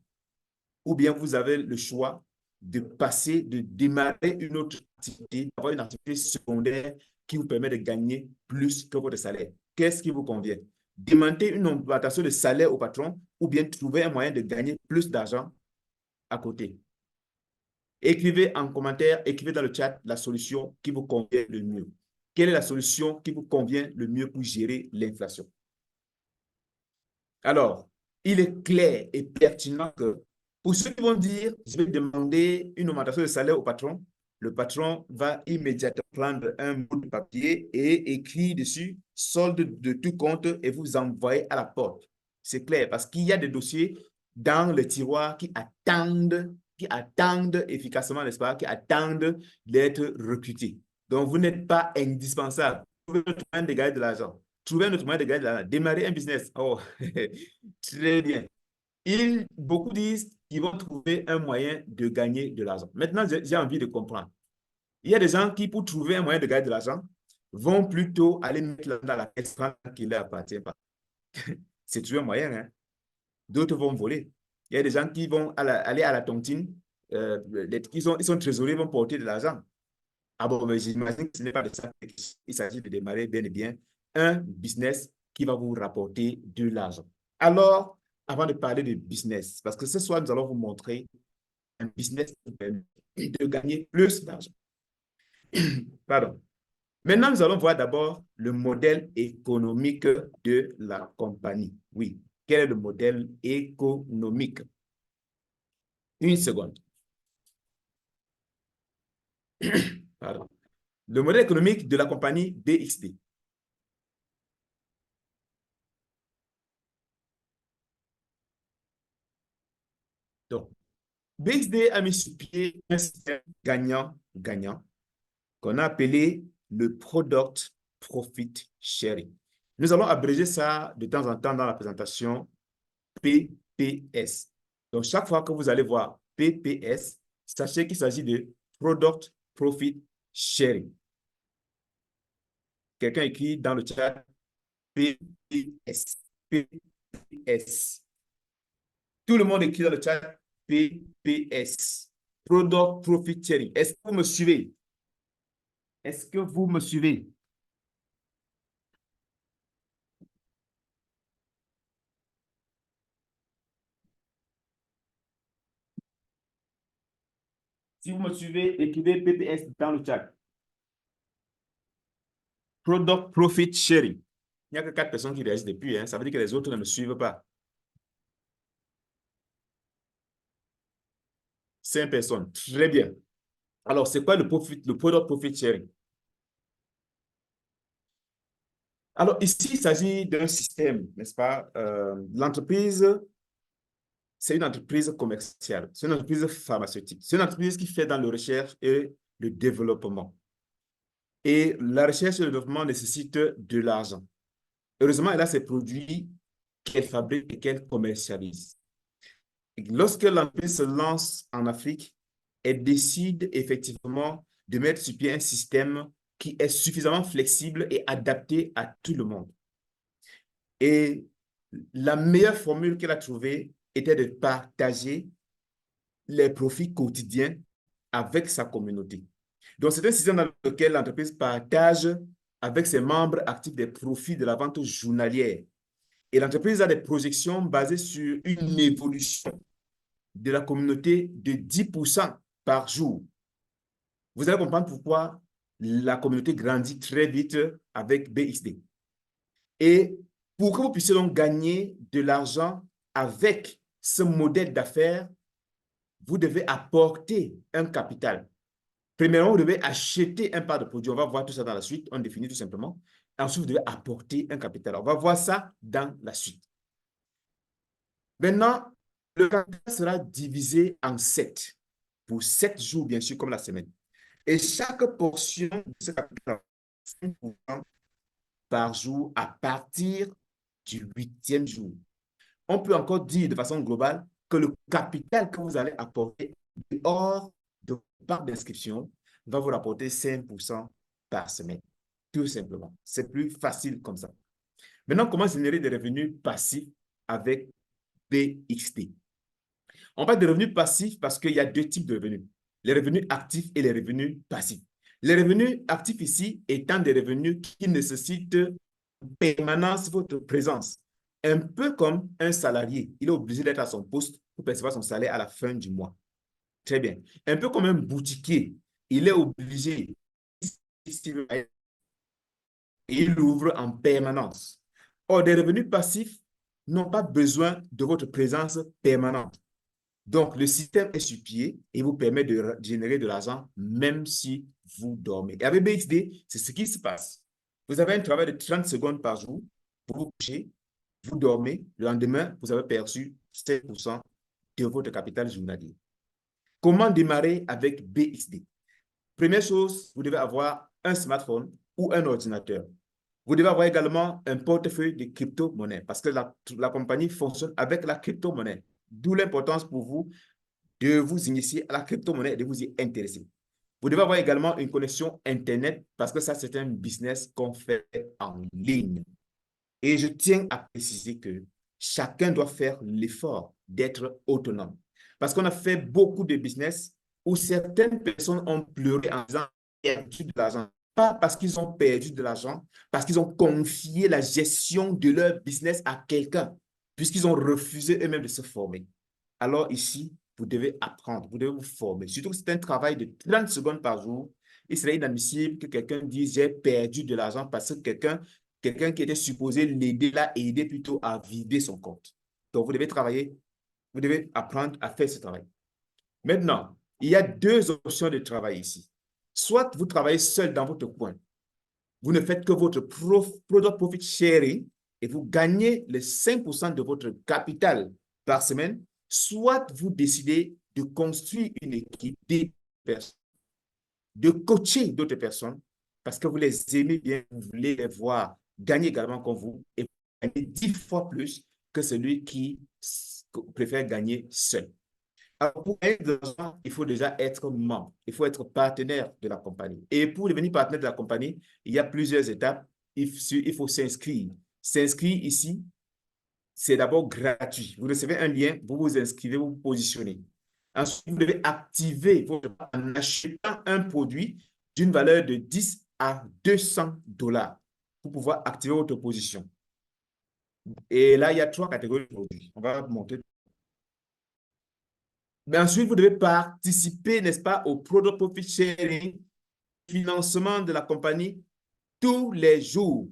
[SPEAKER 1] ou bien vous avez le choix de démarrer une autre activité, d'avoir une activité secondaire qui vous permet de gagner plus que votre salaire. Qu'est-ce qui vous convient? Demander une augmentation de salaire au patron ou bien trouver un moyen de gagner plus d'argent à côté. Écrivez en commentaire, écrivez dans le chat la solution qui vous convient le mieux. Quelle est la solution qui vous convient le mieux pour gérer l'inflation? Alors, il est clair et pertinent que pour ceux qui vont dire, je vais demander une augmentation de salaire au patron, le patron va immédiatement prendre un bout de papier et écrire dessus solde de tout compte et vous envoyer à la porte. C'est clair parce qu'il y a des dossiers dans le tiroir qui attendent efficacement, n'est-ce pas, qui attendent d'être recrutés. Donc, vous n'êtes pas indispensable. Vous pouvez de gagner de l'argent. Trouver un autre moyen de gagner de l'argent. Démarrer un business. Oh, très bien. Beaucoup disent qu'ils vont trouver un moyen de gagner de l'argent. Maintenant, j'ai envie de comprendre. Il y a des gens qui, pour trouver un moyen de gagner de l'argent, vont plutôt aller mettre l'argent dans la caisse qui ne leur appartient pas. C'est toujours un moyen, hein? D'autres vont voler. Il y a des gens qui vont aller à la tontine ils sont trésoriers, vont porter de l'argent. Ah bon, mais j'imagine que ce n'est pas de ça qu'il s'agit de démarrer bien et bien un business qui va vous rapporter de l'argent. Alors, avant de parler de business, parce que ce soir, nous allons vous montrer un business qui permet de gagner plus d'argent. Pardon. Maintenant, nous allons voir d'abord le modèle économique de la compagnie. Oui, quel est le modèle économique? Une seconde. Pardon. Le modèle économique de la compagnie BXD. Donc, BXD a mis sur pied un système gagnant-gagnant qu'on a appelé le Product Profit Sharing. Nous allons abréger ça de temps en temps dans la présentation PPS. Donc, chaque fois que vous allez voir PPS, sachez qu'il s'agit de Product Profit Sharing. Quelqu'un écrit dans le chat PPS. PPS. Tout le monde écrit dans le chat PPS. Product Profit Sharing. Est-ce que vous me suivez? Est-ce que vous me suivez? Si vous me suivez, écrivez PPS dans le chat. Product Profit Sharing. Il n'y a que 4 personnes qui réagissent depuis. Hein. Ça veut dire que les autres ne me suivent pas. 5 personnes. Très bien. Alors, c'est quoi le Product Profit Sharing? Alors, ici, il s'agit d'un système, n'est-ce pas? L'entreprise, c'est une entreprise commerciale. C'est une entreprise pharmaceutique. C'est une entreprise qui fait dans la recherche et le développement. Et la recherche et le développement nécessitent de l'argent. Heureusement, elle a ses produits qu'elle fabrique et qu'elle commercialise. Et lorsque l'entreprise se lance en Afrique, elle décide effectivement de mettre sur pied un système qui est suffisamment flexible et adapté à tout le monde. Et la meilleure formule qu'elle a trouvée était de partager les profits quotidiens avec sa communauté. Donc, c'est un système dans lequel l'entreprise partage avec ses membres actifs des profits de la vente journalière. Et l'entreprise a des projections basées sur une évolution de la communauté de 10% par jour. Vous allez comprendre pourquoi la communauté grandit très vite avec BXD. Et pour que vous puissiez donc gagner de l'argent avec ce modèle d'affaires, vous devez apporter un capital. Premièrement, vous devez acheter un part de produit. On va voir tout ça dans la suite. On définit tout simplement. Ensuite, vous devez apporter un capital. On va voir ça dans la suite. Maintenant, le capital sera divisé en 7. Pour 7 jours, bien sûr, comme la semaine. Et chaque portion de ce capital, 5% par jour à partir du 8e jour. On peut encore dire de façon globale que le capital que vous allez apporter hors de part d'inscription va vous rapporter 5% par semaine. Tout simplement. C'est plus facile comme ça. Maintenant, comment générer des revenus passifs avec BXD? On parle de revenus passifs parce qu'il y a deux types de revenus. Les revenus actifs et les revenus passifs. Les revenus actifs ici étant des revenus qui nécessitent permanence votre présence. Un peu comme un salarié, il est obligé d'être à son poste pour percevoir son salaire à la fin du mois. Très bien. Un peu comme un boutiquier, il est obligé, et il ouvre en permanence. Or, des revenus passifs n'ont pas besoin de votre présence permanente. Donc, le système est sur pied et vous permet de générer de l'argent même si vous dormez. Et avec BXD, c'est ce qui se passe. Vous avez un travail de 30 secondes par jour pour vous coucher, vous dormez, le lendemain, vous avez perçu 7% de votre capital journalier. Comment démarrer avec BXD? Première chose, vous devez avoir un smartphone ou un ordinateur. Vous devez avoir également un portefeuille de crypto-monnaies parce que la compagnie fonctionne avec la crypto-monnaie. D'où l'importance pour vous de vous initier à la crypto-monnaie et de vous y intéresser. Vous devez avoir également une connexion Internet parce que ça, c'est un business qu'on fait en ligne. Et je tiens à préciser que chacun doit faire l'effort d'être autonome. Parce qu'on a fait beaucoup de business où certaines personnes ont pleuré en disant perdu de l'argent. Pas parce qu'ils ont perdu de l'argent, parce qu'ils ont confié la gestion de leur business à quelqu'un, puisqu'ils ont refusé eux-mêmes de se former. Alors ici, vous devez apprendre, vous devez vous former. Surtout que c'est un travail de 30 secondes par jour. Il serait inadmissible que quelqu'un dise j'ai perdu de l'argent parce que quelqu'un qui était supposé l'aider l'a aidé plutôt à vider son compte. Donc, vous devez travailler, vous devez apprendre à faire ce travail. Maintenant, il y a deux options de travail ici. Soit vous travaillez seul dans votre coin, vous ne faites que votre product profit sharing et vous gagnez les 5% de votre capital par semaine, soit vous décidez de construire une équipe de personnes, de coacher d'autres personnes parce que vous les aimez bien, vous voulez les voir gagner également comme vous et vous gagnez 10 fois plus que celui qui préfère gagner seul. Alors, pour gagner de l'argent, il faut déjà être membre, il faut être partenaire de la compagnie. Et pour devenir partenaire de la compagnie, il y a plusieurs étapes. Il faut s'inscrire. S'inscrire ici, c'est d'abord gratuit. Vous recevez un lien, vous vous inscrivez, vous vous positionnez. Ensuite, vous devez activer votre en achetant un produit d'une valeur de 10 à 200 dollars pour pouvoir activer votre position. Et là, il y a trois catégories de produits. On va monter. Mais ensuite, vous devez participer, n'est-ce pas, au Product Profit Sharing, financement de la compagnie tous les jours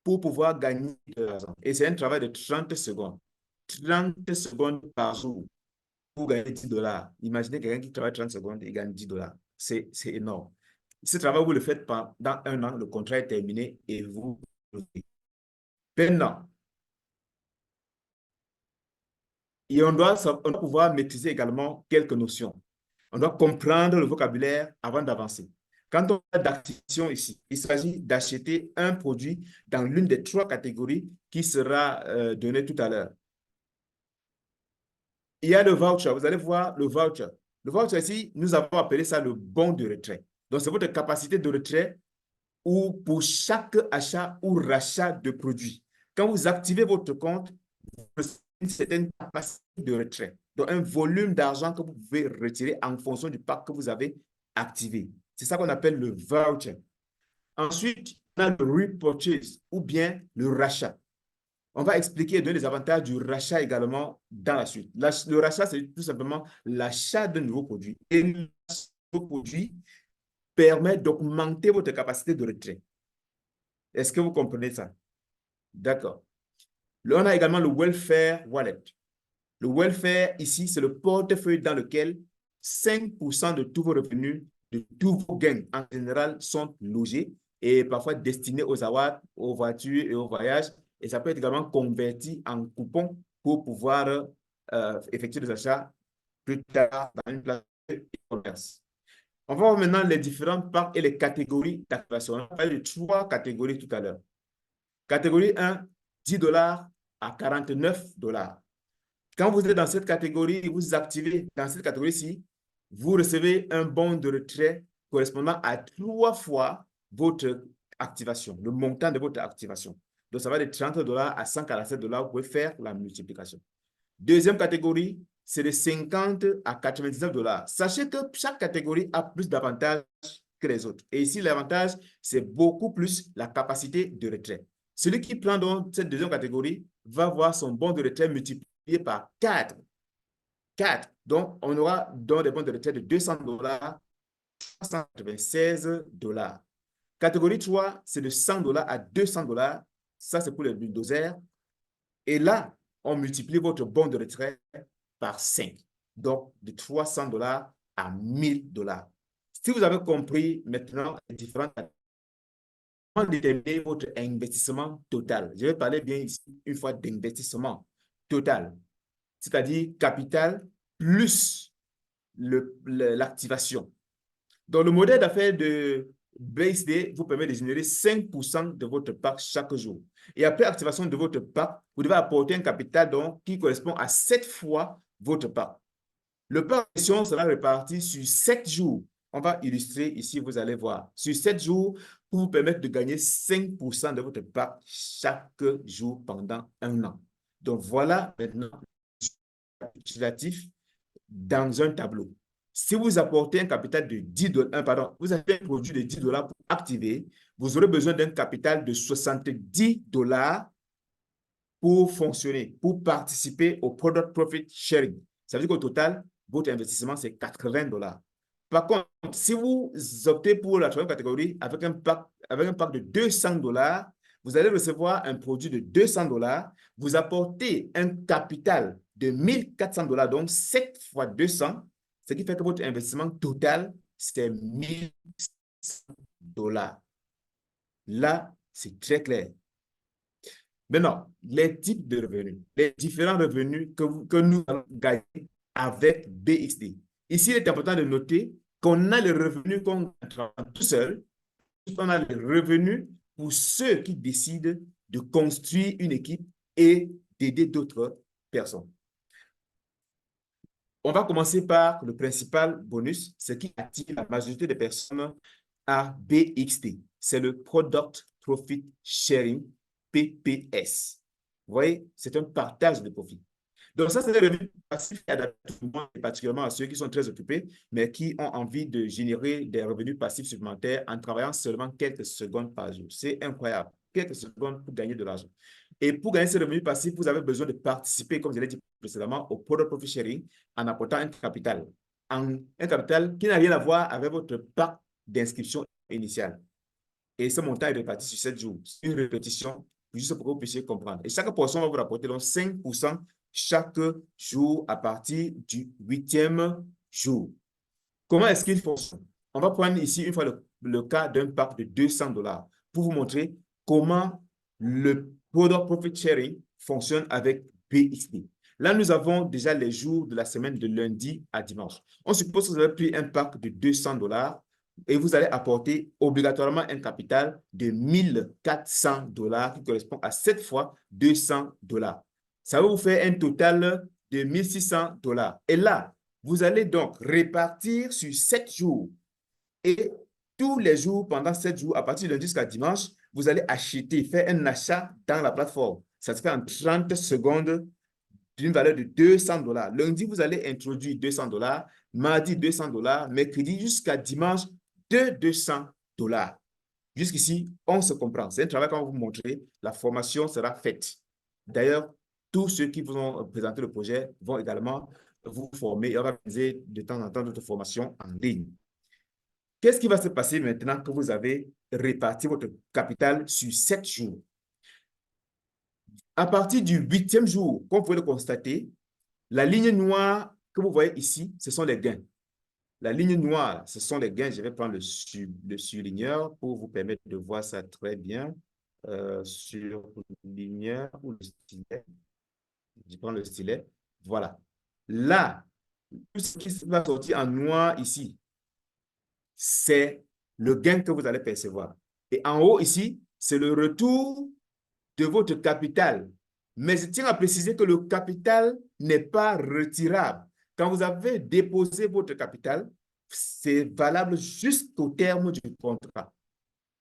[SPEAKER 1] pour pouvoir gagner de l'argent. Et c'est un travail de 30 secondes. 30 secondes par jour pour gagner 10 dollars. Imaginez quelqu'un qui travaille 30 secondes et gagne 10 dollars. C'est énorme. Ce travail, vous le faites pendant un an, le contrat est terminé et vous. Maintenant, et on doit pouvoir maîtriser également quelques notions. On doit comprendre le vocabulaire avant d'avancer. Quand on parle d'acquisition ici, il s'agit d'acheter un produit dans l'une des trois catégories qui sera donnée tout à l'heure. Il y a le voucher. Vous allez voir le voucher. Le voucher ici, nous avons appelé ça le bon de retrait. Donc, c'est votre capacité de retrait ou pour chaque achat ou rachat de produit. Quand vous activez votre compte, vous avez une certaine capacité de retrait. Donc, un volume d'argent que vous pouvez retirer en fonction du pack que vous avez activé. C'est ça qu'on appelle le voucher. Ensuite, on a le repurchase ou bien le rachat. On va expliquer et donner les avantages du rachat également dans la suite. Le rachat, c'est tout simplement l'achat d'un nouveau produit. Et le nouveau produit permet d'augmenter votre capacité de retrait. Est-ce que vous comprenez ça? D'accord. Là, on a également le Welfare Wallet. Le Welfare, ici, c'est le portefeuille dans lequel 5% de tous vos revenus, de tous vos gains en général sont logés et parfois destinés aux awards, aux voitures et aux voyages. Et ça peut être également converti en coupons pour pouvoir effectuer des achats plus tard dans une place de e-commerce. On va voir maintenant les différentes parts et les catégories d'activation. On a parlé de trois catégories tout à l'heure. Catégorie 1, 10 dollars à 49 dollars. Quand vous êtes dans cette catégorie, vous activez dans cette catégorie-ci, vous recevez un bon de retrait correspondant à 3 fois votre activation, le montant de votre activation. Donc, ça va de 30 dollars à 147 dollars. Vous pouvez faire la multiplication. Deuxième catégorie, c'est de 50 à 99 dollars. Sachez que chaque catégorie a plus d'avantages que les autres. Et ici, l'avantage, c'est beaucoup plus la capacité de retrait. Celui qui prend donc cette deuxième catégorie va voir son bon de retrait multiplié par 4. 4. Donc, on aura donc des bons de retrait de 200 dollars, 396 dollars. Catégorie 3, c'est de 100 dollars à 200 dollars. Ça, c'est pour les bulldozers. Et là, on multiplie votre bon de retrait par 5. Donc, de 300 dollars à 1000 dollars. Si vous avez compris maintenant les différentes comment déterminer votre investissement total. Je vais parler bien ici une fois d'investissement total, c'est-à-dire capital plus l'activation. Donc, le modèle d'affaires de BaseD vous permet de générer 5% de votre pack chaque jour. Et après activation de votre pack, vous devez apporter un capital donc, qui correspond à 7 fois votre pack. Le pack sera réparti sur 7 jours. On va illustrer ici, vous allez voir. Sur 7 jours, pour vous permettre de gagner 5% de votre pack chaque jour pendant un an. Donc, voilà maintenant le récapitulatif dans un tableau. Si vous apportez un capital de 10 $, pardon, vous avez un produit de 10 $ pour activer, vous aurez besoin d'un capital de 70 $ pour fonctionner, pour participer au Product Profit Sharing. Ça veut dire qu'au total, votre investissement, c'est 80 $. Par contre, si vous optez pour la troisième catégorie avec un pack de 200 $, vous allez recevoir un produit de 200 $, vous apportez un capital de 1400 $, donc 7 fois 200, ce qui fait que votre investissement total, c'est 1100 $. Là, c'est très clair. Maintenant, les types de revenus, les différents revenus que nous allons gagner avec BXD. Ici, il est important de noter qu'on a les revenus qu'on travaille tout seul, on a les revenus pour ceux qui décident de construire une équipe et d'aider d'autres personnes. On va commencer par le principal bonus, ce qui attire la majorité des personnes à BXD. C'est le Product Profit Sharing, PPS. Vous voyez, c'est un partage de profit. Donc ça, c'est des revenus passifs adaptés particulièrement à ceux qui sont très occupés, mais qui ont envie de générer des revenus passifs supplémentaires en travaillant seulement quelques secondes par jour. C'est incroyable. Quelques secondes pour gagner de l'argent. Et pour gagner ces revenus passifs, vous avez besoin de participer, comme je l'ai dit précédemment, au Product Profit Sharing en apportant un capital. Un capital qui n'a rien à voir avec votre pack d'inscription initiale. Et ce montant est réparti sur 7 jours. C'est une répétition, juste pour que vous puissiez comprendre. Et chaque portion va vous rapporter donc 5% chaque jour à partir du 8e jour. Comment est-ce qu'il fonctionne? On va prendre ici une fois le cas d'un pack de 200 $ pour vous montrer comment le Product Profit Sharing fonctionne avec BXD. Là, nous avons déjà les jours de la semaine de lundi à dimanche. On suppose que vous avez pris un pack de 200 $ et vous allez apporter obligatoirement un capital de 1400 $ qui correspond à 7 fois 200 $. Ça va vous faire un total de 1600 $. Et là, vous allez donc répartir sur 7 jours. Et tous les jours, pendant 7 jours, à partir de lundi jusqu'à dimanche, vous allez acheter, faire un achat dans la plateforme. Ça se fait en 30 secondes d'une valeur de 200 $. Lundi, vous allez introduire 200 $, mardi 200 $, mercredi jusqu'à dimanche de 200 $. Jusqu'ici, on se comprend. C'est un travail qu'on va vous montrer. La formation sera faite. D'ailleurs, tous ceux qui vous ont présenté le projet vont également vous former et organiser de temps en temps notre formation en ligne. Qu'est-ce qui va se passer maintenant que vous avez réparti votre capital sur 7 jours? À partir du 8e jour, comme vous pouvez le constater, la ligne noire que vous voyez ici, ce sont les gains. La ligne noire, ce sont les gains. Je vais prendre le surligneur pour vous permettre de voir ça très bien. Surligneur ou le stylet. Je prends le stylet. Voilà. Là, tout ce qui va sortir en noir ici, c'est le gain que vous allez percevoir. Et en haut ici, c'est le retour de votre capital. Mais je tiens à préciser que le capital n'est pas retirable. Quand vous avez déposé votre capital, c'est valable jusqu'au terme du contrat.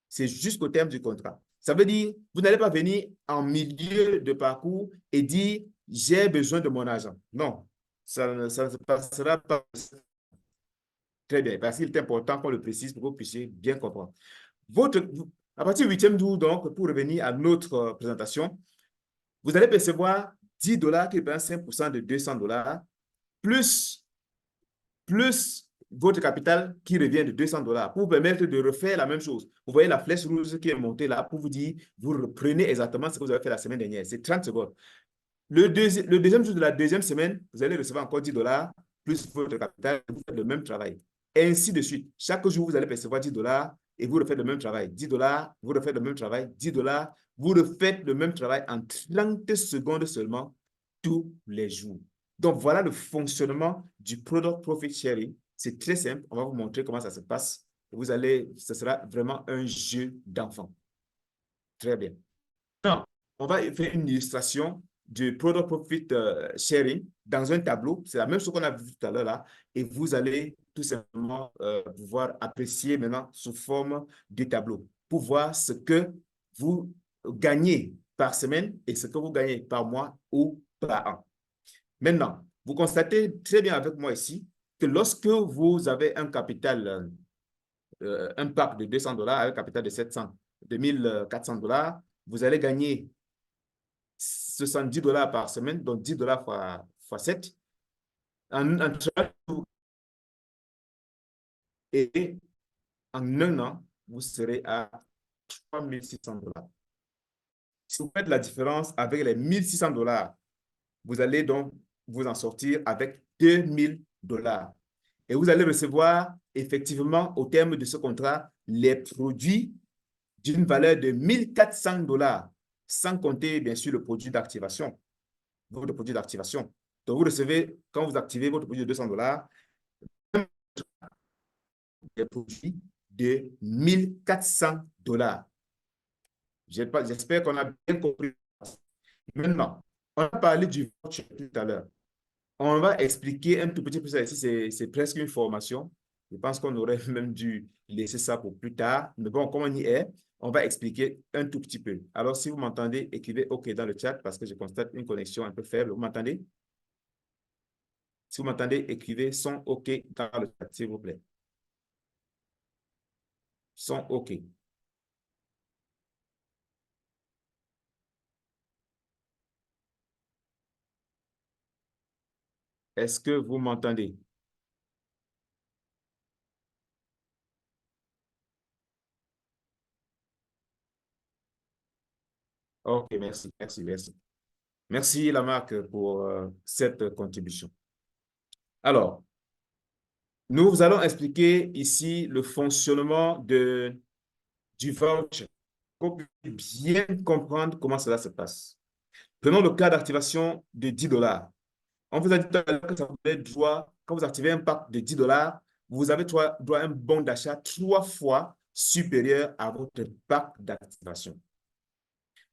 [SPEAKER 1] C'est jusqu'au terme du contrat. Ça veut dire, vous n'allez pas venir en milieu de parcours et dire, j'ai besoin de mon argent. Non, ça ne se passera pas. Très bien, parce qu'il est important qu'on le précise pour que vous puissiez bien comprendre. À partir du 8e jour, donc, pour revenir à notre présentation, vous allez percevoir 10 $ qui représente 5% de 200 $, plus votre capital qui revient de 200 $ pour vous permettre de refaire la même chose. Vous voyez la flèche rouge qui est montée là pour vous dire, vous reprenez exactement ce que vous avez fait la semaine dernière. C'est 30 secondes. Le deuxième jour de la deuxième semaine, vous allez recevoir encore 10 $ plus votre capital, vous faites le même travail. Et ainsi de suite. Chaque jour, vous allez percevoir 10 $ et vous refaites le même travail. 10 $, vous refaites le même travail. 10 $, vous refaites le même travail en 30 secondes seulement tous les jours. Donc, voilà le fonctionnement du Product Profit Sharing. C'est très simple. On va vous montrer comment ça se passe. Ce sera vraiment un jeu d'enfant. Très bien. Non, on va faire une illustration du Product Profit Sharing dans un tableau. C'est la même chose qu'on a vu tout à l'heure là. Et vous allez tout simplement pouvoir apprécier maintenant sous forme de tableau pour voir ce que vous gagnez par semaine et ce que vous gagnez par mois ou par an. Maintenant, vous constatez très bien avec moi ici que lorsque vous avez un capital, un pack de $200 avec un capital de 700, de $1 400, vous allez gagner $70 par semaine, donc $10 fois 7. En et en un an, vous serez à $3 600. Si vous faites la différence avec les $1 600, vous allez donc vous en sortir avec $2 000. Et vous allez recevoir effectivement au terme de ce contrat les produits d'une valeur de $1 400, sans compter bien sûr le produit d'activation, votre produit d'activation. Donc vous recevez, quand vous activez votre produit de $200, des produits de $1 400. J'espère qu'on a bien compris. Maintenant, on a parlé du voucher tout à l'heure. On va expliquer un tout petit peu ça ici. C'est presque une formation. Je pense qu'on aurait même dû laisser ça pour plus tard. Mais bon, comme on y est, on va expliquer un tout petit peu. Alors, si vous m'entendez, écrivez OK dans le chat parce que je constate une connexion un peu faible. Vous m'entendez? Si vous m'entendez, écrivez son OK dans le chat, s'il vous plaît. Son OK. Est-ce que vous m'entendez? OK, merci, merci, merci. Merci, Lamarck, pour cette contribution. Alors, nous allons expliquer ici le fonctionnement du voucher pour bien comprendre comment cela se passe. Prenons le cas d'activation de $10. On vous a dit que ça vous donne droit, quand vous activez un pack de $10, vous avez droit à un bon d'achat 3 fois supérieur à votre pack d'activation.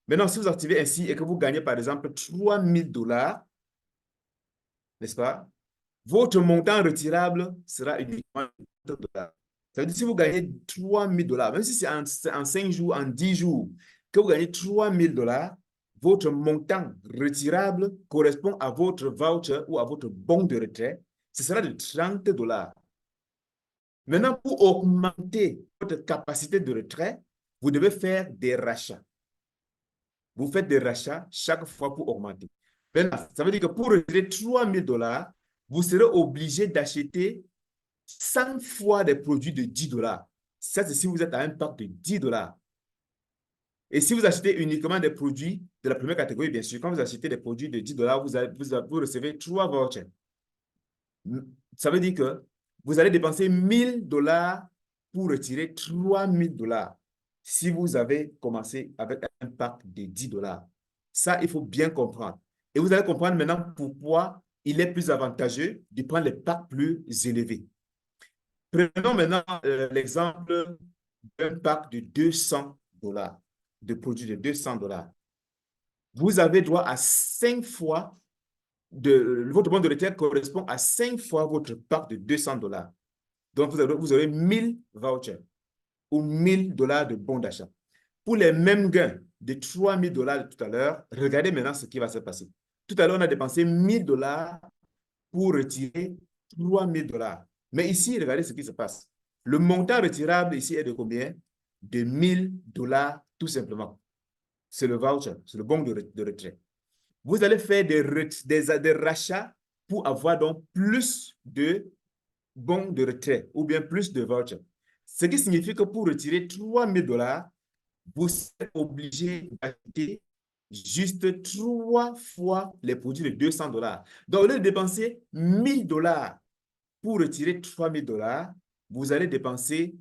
[SPEAKER 1] Maintenant, si vous activez ainsi et que vous gagnez par exemple $3 000, n'est-ce pas? Votre montant retirable sera uniquement $1. Ça veut dire que si vous gagnez $3 000, même si c'est en 5 jours, en 10 jours, que vous gagnez $3 000, votre montant retirable correspond à votre voucher ou à votre bon de retrait, ce sera de $30. Maintenant, pour augmenter votre capacité de retrait, vous devez faire des rachats. Vous faites des rachats chaque fois pour augmenter. Maintenant, ça veut dire que pour retirer $3 000, vous serez obligé d'acheter 100 fois des produits de $10. Ça, c'est si vous êtes à un pack de $10. Et si vous achetez uniquement des produits de la première catégorie, bien sûr, quand vous achetez des produits de $10, vous recevez 3 vouchers. Ça veut dire que vous allez dépenser $1 000 pour retirer $3 000 si vous avez commencé avec un pack de $10. Ça, il faut bien comprendre. Et vous allez comprendre maintenant pourquoi il est plus avantageux de prendre les packs plus élevés. Prenons maintenant l'exemple d'un pack de $200, de produits de $200. Vous avez droit à 5 fois votre bon de retrait correspond à 5 fois votre pack de $200. Donc, vous aurez 1000 vouchers ou $1000 de bons d'achat. Pour les mêmes gains de $3000 de tout à l'heure, regardez maintenant ce qui va se passer. Tout à l'heure, on a dépensé $1000 pour retirer $3000. Mais ici, regardez ce qui se passe. Le montant retirable ici est de combien? De $1000 tout simplement. C'est le voucher, c'est le bon de retrait. Vous allez faire des rachats pour avoir donc plus de bons de retrait ou bien plus de vouchers. Ce qui signifie que pour retirer $3000, vous êtes obligé d'acheter juste 3 fois les produits de $200. Donc, au lieu de dépenser $1000 pour retirer $3000, vous allez dépenser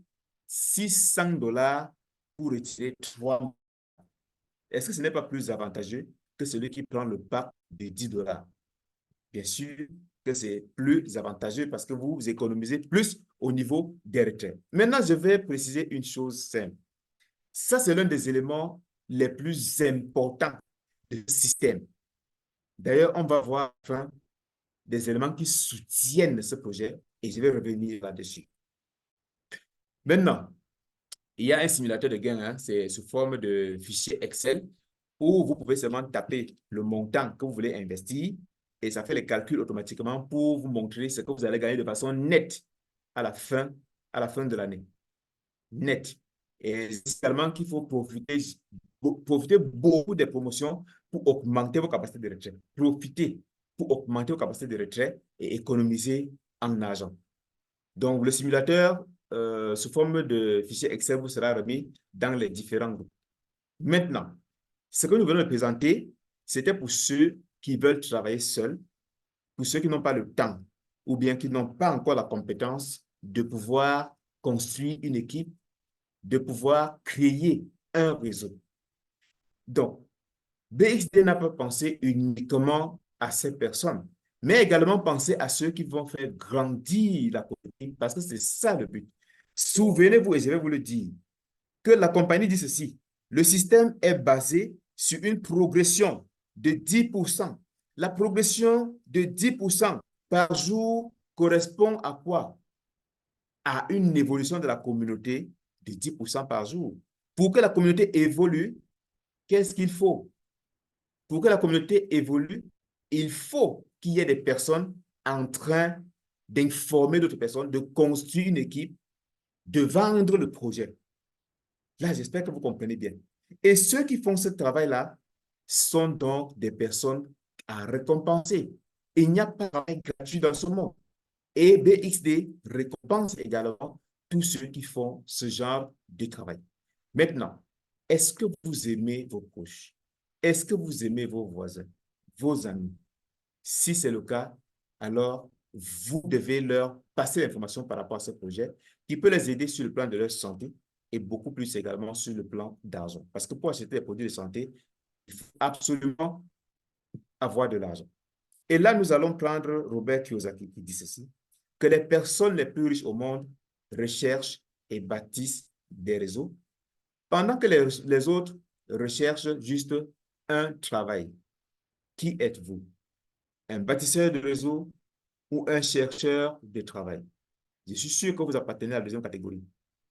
[SPEAKER 1] $600 pour retirer 3. Est-ce que ce n'est pas plus avantageux que celui qui prend le pack de $10? Bien sûr que c'est plus avantageux parce que vous économisez plus au niveau des retraits. Maintenant, je vais préciser une chose simple. Ça, c'est l'un des éléments les plus importants du système. D'ailleurs, on va voir enfin, des éléments qui soutiennent ce projet et je vais revenir là-dessus. Maintenant, il y a un simulateur de gain, hein, c'est sous forme de fichier Excel où vous pouvez seulement taper le montant que vous voulez investir et ça fait les calculs automatiquement pour vous montrer ce que vous allez gagner de façon nette à la fin de l'année. Net. Et c'est également qu'il faut profiter beaucoup des promotions pour augmenter vos capacités de retrait. Profitez pour augmenter vos capacités de retrait et économiser en argent. Donc, le simulateur, sous forme de fichier Excel, vous sera remis dans les différents groupes. Maintenant, ce que nous venons de présenter, c'était pour ceux qui veulent travailler seuls, pour ceux qui n'ont pas le temps ou bien qui n'ont pas encore la compétence de pouvoir construire une équipe, de pouvoir créer un réseau. Donc, BXD n'a pas pensé uniquement à ces personnes, mais également pensé à ceux qui vont faire grandir la compagnie, parce que c'est ça le but. Souvenez-vous, et je vais vous le dire, que la compagnie dit ceci: le système est basé sur une progression de 10%. La progression de 10% par jour correspond à quoi? À une évolution de la communauté de 10% par jour. Pour que la communauté évolue, qu'est-ce qu'il faut? Pour que la communauté évolue, il faut qu'il y ait des personnes en train d'informer d'autres personnes, de construire une équipe, de vendre le projet. Là, j'espère que vous comprenez bien. Et ceux qui font ce travail-là sont donc des personnes à récompenser. Il n'y a pas de travail gratuit dans ce monde. Et BXD récompense également tous ceux qui font ce genre de travail. Maintenant, est-ce que vous aimez vos proches? Est-ce que vous aimez vos voisins, vos amis? Si c'est le cas, alors vous devez leur passer l'information par rapport à ce projet qui peut les aider sur le plan de leur santé et beaucoup plus également sur le plan d'argent. Parce que pour acheter des produits de santé, il faut absolument avoir de l'argent. Et là, nous allons prendre Robert Kiyosaki qui dit ceci, que les personnes les plus riches au monde recherchent et bâtissent des réseaux, pendant que les autres recherchent juste un travail. Qui êtes-vous? Un bâtisseur de réseau ou un chercheur de travail? Je suis sûr que vous appartenez à la deuxième catégorie.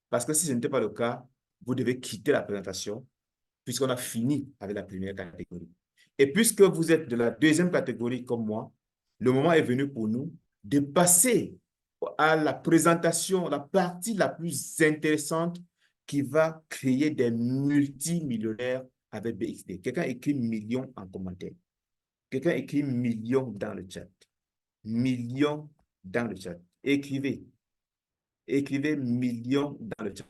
[SPEAKER 1] Parce que si ce n'était pas le cas, vous devez quitter la présentation puisqu'on a fini avec la première catégorie. Et puisque vous êtes de la deuxième catégorie comme moi, le moment est venu pour nous de passer à la présentation, la partie la plus intéressante qui va créer des multimillionnaires avec BXD. Quelqu'un écrit millions en commentaire. Quelqu'un écrit millions dans le chat. Millions dans le chat. Écrivez. Écrivez millions dans le chat.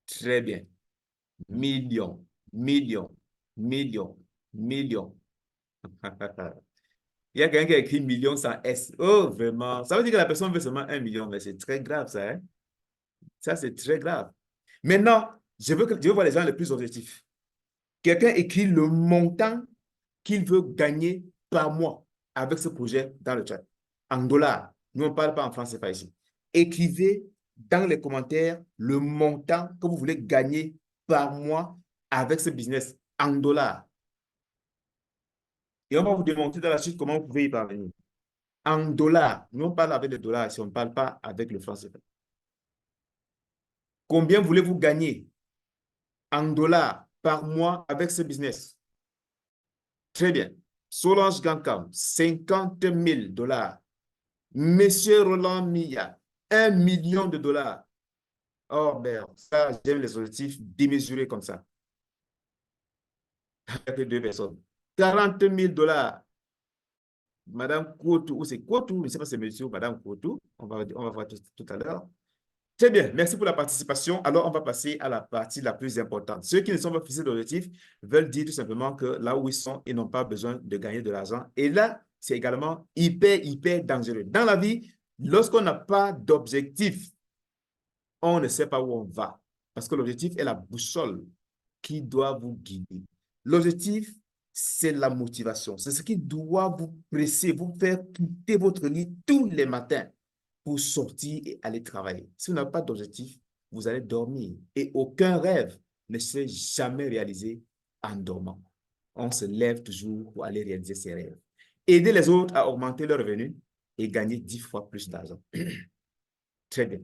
[SPEAKER 1] Très bien. Millions, millions, millions, millions. Il y a quelqu'un qui a écrit millions sans S. Oh, vraiment. Ça veut dire que la personne veut seulement 1 million, mais c'est très grave, ça. Hein? Ça, c'est très grave. Maintenant, je veux voir les gens les plus objectifs. Quelqu'un écrit le montant qu'il veut gagner par mois avec ce projet dans le chat. En dollars. Nous, on ne parle pas en français, pas ici. Écrivez dans les commentaires le montant que vous voulez gagner par mois avec ce business en dollars. Et on va vous démontrer dans la suite comment vous pouvez y parvenir. En dollars. Nous, on parle avec les dollars si on ne parle pas avec le franc CFA. Combien voulez-vous gagner en dollars par mois avec ce business? Très bien. Solange Gankam, 50 000 dollars. Monsieur Roland Milla, 1 million de dollars. Oh merde, ça, j'aime les objectifs démesurés comme ça. Avec 2 personnes. 40 000 dollars. Madame Koutou, ou c'est Koutou, je ne sais pas si c'est monsieur ou Madame Koutou. On va voir tout à l'heure. Très bien, merci pour la participation. Alors, on va passer à la partie la plus importante. Ceux qui ne sont pas fixés d'objectifs veulent dire tout simplement que là où ils sont, ils n'ont pas besoin de gagner de l'argent. Et là, c'est également hyper dangereux. Dans la vie, lorsqu'on n'a pas d'objectif, on ne sait pas où on va. Parce que l'objectif est la boussole qui doit vous guider. L'objectif, c'est la motivation. C'est ce qui doit vous presser, vous faire quitter votre lit tous les matins pour sortir et aller travailler. Si vous n'avez pas d'objectif, vous allez dormir. Et aucun rêve ne s'est jamais réalisé en dormant. On se lève toujours pour aller réaliser ses rêves. Aider les autres à augmenter leurs revenus et gagner 10 fois plus d'argent. Très bien.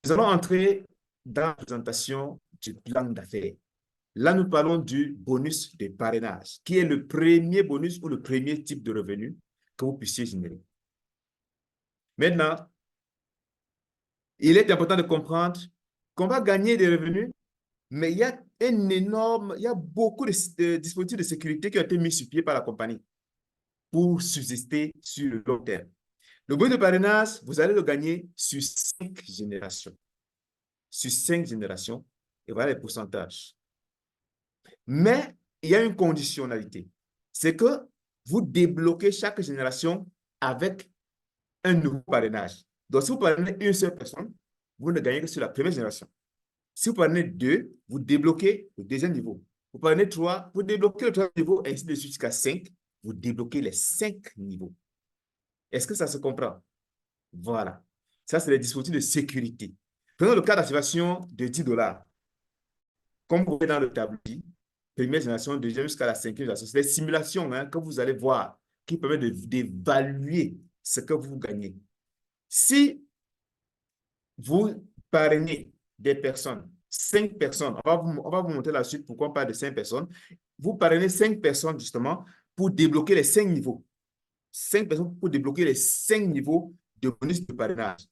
[SPEAKER 1] Nous allons entrer dans la présentation du plan d'affaires. Là, nous parlons du bonus de parrainage, qui est le premier bonus ou le premier type de revenu que vous puissiez générer. Maintenant, il est important de comprendre qu'on va gagner des revenus, mais il y a il y a beaucoup de dispositifs de sécurité qui ont été mis sur pied par la compagnie pour subsister sur le long terme. Le bonus de parrainage, vous allez le gagner sur 5 générations. Sur 5 générations, et voilà les pourcentages. Mais il y a une conditionnalité. C'est que vous débloquez chaque génération avec un nouveau parrainage. Donc, si vous parrainez une seule personne, vous ne gagnez que sur la première génération. Si vous parrainez deux, vous débloquez le deuxième niveau. Vous parrainez trois, vous débloquez le troisième niveau, ainsi de suite jusqu'à 5. Vous débloquez les 5 niveaux. Est-ce que ça se comprend? Voilà. Ça, c'est les dispositifs de sécurité. Prenons le cas d'activation de 10 $. Comme vous voyez dans le tableau, première génération, deuxième jusqu'à la cinquième génération. C'est des simulations que vous allez voir qui permettent d'évaluer ce que vous gagnez. Si vous parrainez des personnes, 5 personnes, on va vous montrer la suite pourquoi on parle de 5 personnes. Vous parrainez 5 personnes justement pour débloquer les 5 niveaux. 5 personnes pour débloquer les 5 niveaux de bonus de parrainage.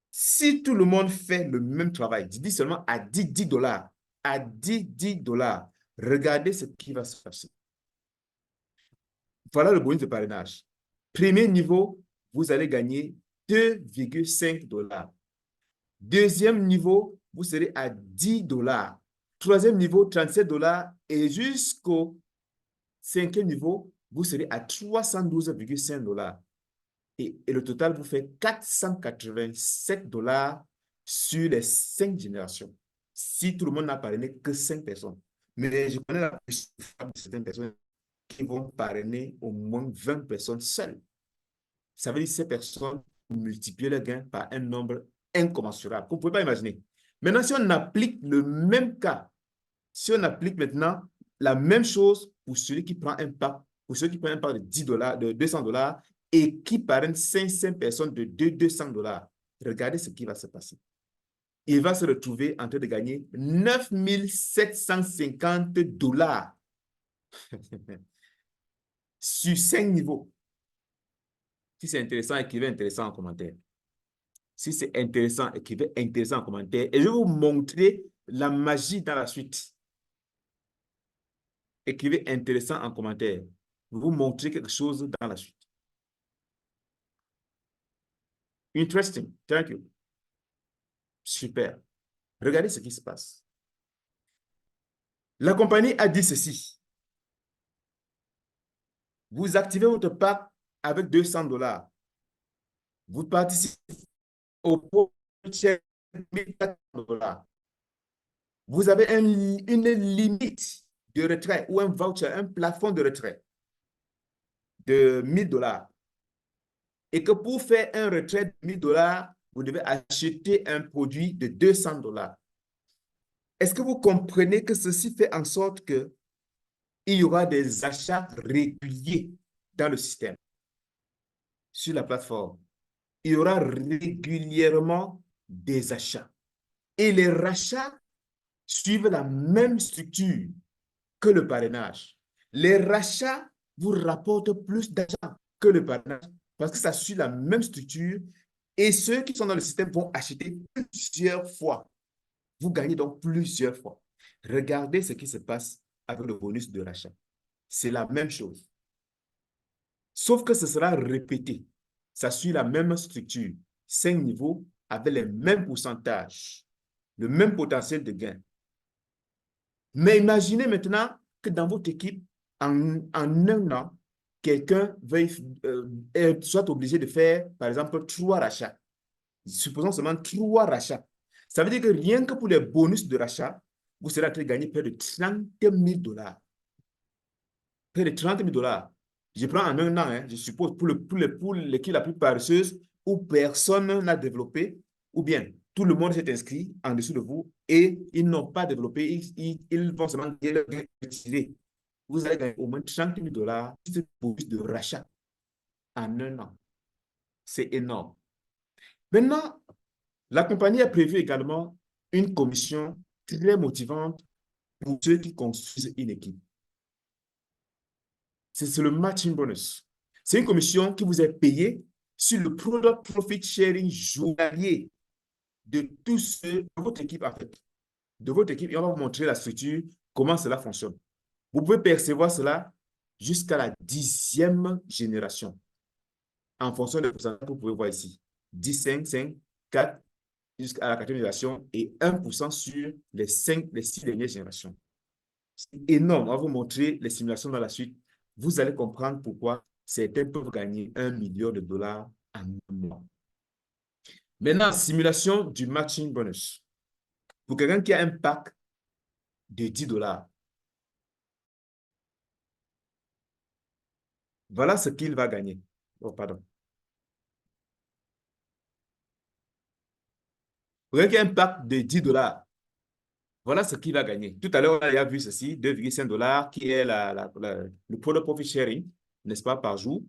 [SPEAKER 1] Si tout le monde fait le même travail, dis seulement à 10 $, à 10 $, regardez ce qui va se passer. Voilà le bonus de parrainage. Premier niveau, vous allez gagner 2,5 $. Deuxième niveau, vous serez à 10 $. Troisième niveau, 37 $. Et jusqu'au cinquième niveau, vous serez à 312,5 $. Et le total vous fait 487 $ sur les 5 générations. Si tout le monde n'a parrainé que 5 personnes. Mais je connais la possibilité de certaines personnes qui vont parrainer au moins 20 personnes seules. Ça veut dire que ces personnes multiplient le gain par un nombre incommensurable. Vous ne pouvez pas imaginer. Maintenant, si on applique le même cas, si on applique maintenant la même chose pour celui qui prend un pack, pour celui qui prend un pack de 10 $, de 200 $ et qui parraine 500 personnes de 200 $, regardez ce qui va se passer. Il va se retrouver en train de gagner 9 750 $ sur 5 niveaux. Si c'est intéressant, écrivez intéressant en commentaire. Si c'est intéressant, écrivez intéressant en commentaire. Et je vais vous montrer la magie dans la suite. Écrivez intéressant en commentaire. Je vais vous montrer quelque chose dans la suite. Interesting. Thank you. Super. Regardez ce qui se passe. La compagnie a dit ceci. Vous activez votre pack avec 200 $. Vous participez au prochain 1400 $. Vous avez une limite de retrait ou un voucher, un plafond de retrait de 1000 $. Et que pour faire un retrait de 1000 $, vous devez acheter un produit de 200 $. Est-ce que vous comprenez que ceci fait en sorte qu'il y aura des achats réguliers dans le système, sur la plateforme? Il y aura régulièrement des achats. Et les rachats suivent la même structure que le parrainage. Les rachats vous rapportent plus d'argent que le parrainage parce que ça suit la même structure et ceux qui sont dans le système vont acheter plusieurs fois. Vous gagnez donc plusieurs fois. Regardez ce qui se passe avec le bonus de rachat. C'est la même chose. Sauf que ce sera répété. Ça suit la même structure. 5 niveaux avec les mêmes pourcentages, le même potentiel de gain. Mais imaginez maintenant que dans votre équipe, en un an, quelqu'un soit obligé de faire, par exemple, 3 rachats. Supposons seulement 3 rachats. Ça veut dire que rien que pour les bonus de rachat, vous serez en train de gagner près de 30 000 $. Près de 30 000 $. Je prends en un an, je suppose, pour l'équipe la plus paresseuse, où personne n'a développé, ou bien tout le monde s'est inscrit en dessous de vous et ils n'ont pas développé, ils vont seulement retirer. Vous allez gagner au moins 30 000 $ de bonus de rachat en un an. C'est énorme. Maintenant, la compagnie a prévu également une commission très motivante pour ceux qui construisent une équipe. C'est le matching bonus. C'est une commission qui vous est payée sur le product profit sharing journalier de tous ceux de votre équipe, en fait. De votre équipe, et on va vous montrer la structure, comment cela fonctionne. Vous pouvez percevoir cela jusqu'à la 10e génération. En fonction des pourcentages que vous pouvez voir ici. 10, 5, 5, 4, jusqu'à la 4e génération et 1% sur les 6 dernières générations. C'est énorme. On va vous montrer les simulations dans la suite. Vous allez comprendre pourquoi certains peuvent gagner $1 million en un mois. Maintenant, simulation du matching bonus. Pour quelqu'un qui a un pack de $10, voilà ce qu'il va gagner. Oh, pardon. Pour quelqu'un qui a un pack de $10, voilà ce qu'il va gagner. Tout à l'heure, on a vu ceci, $2,5 qui est le product profit sharing, n'est-ce pas, par jour.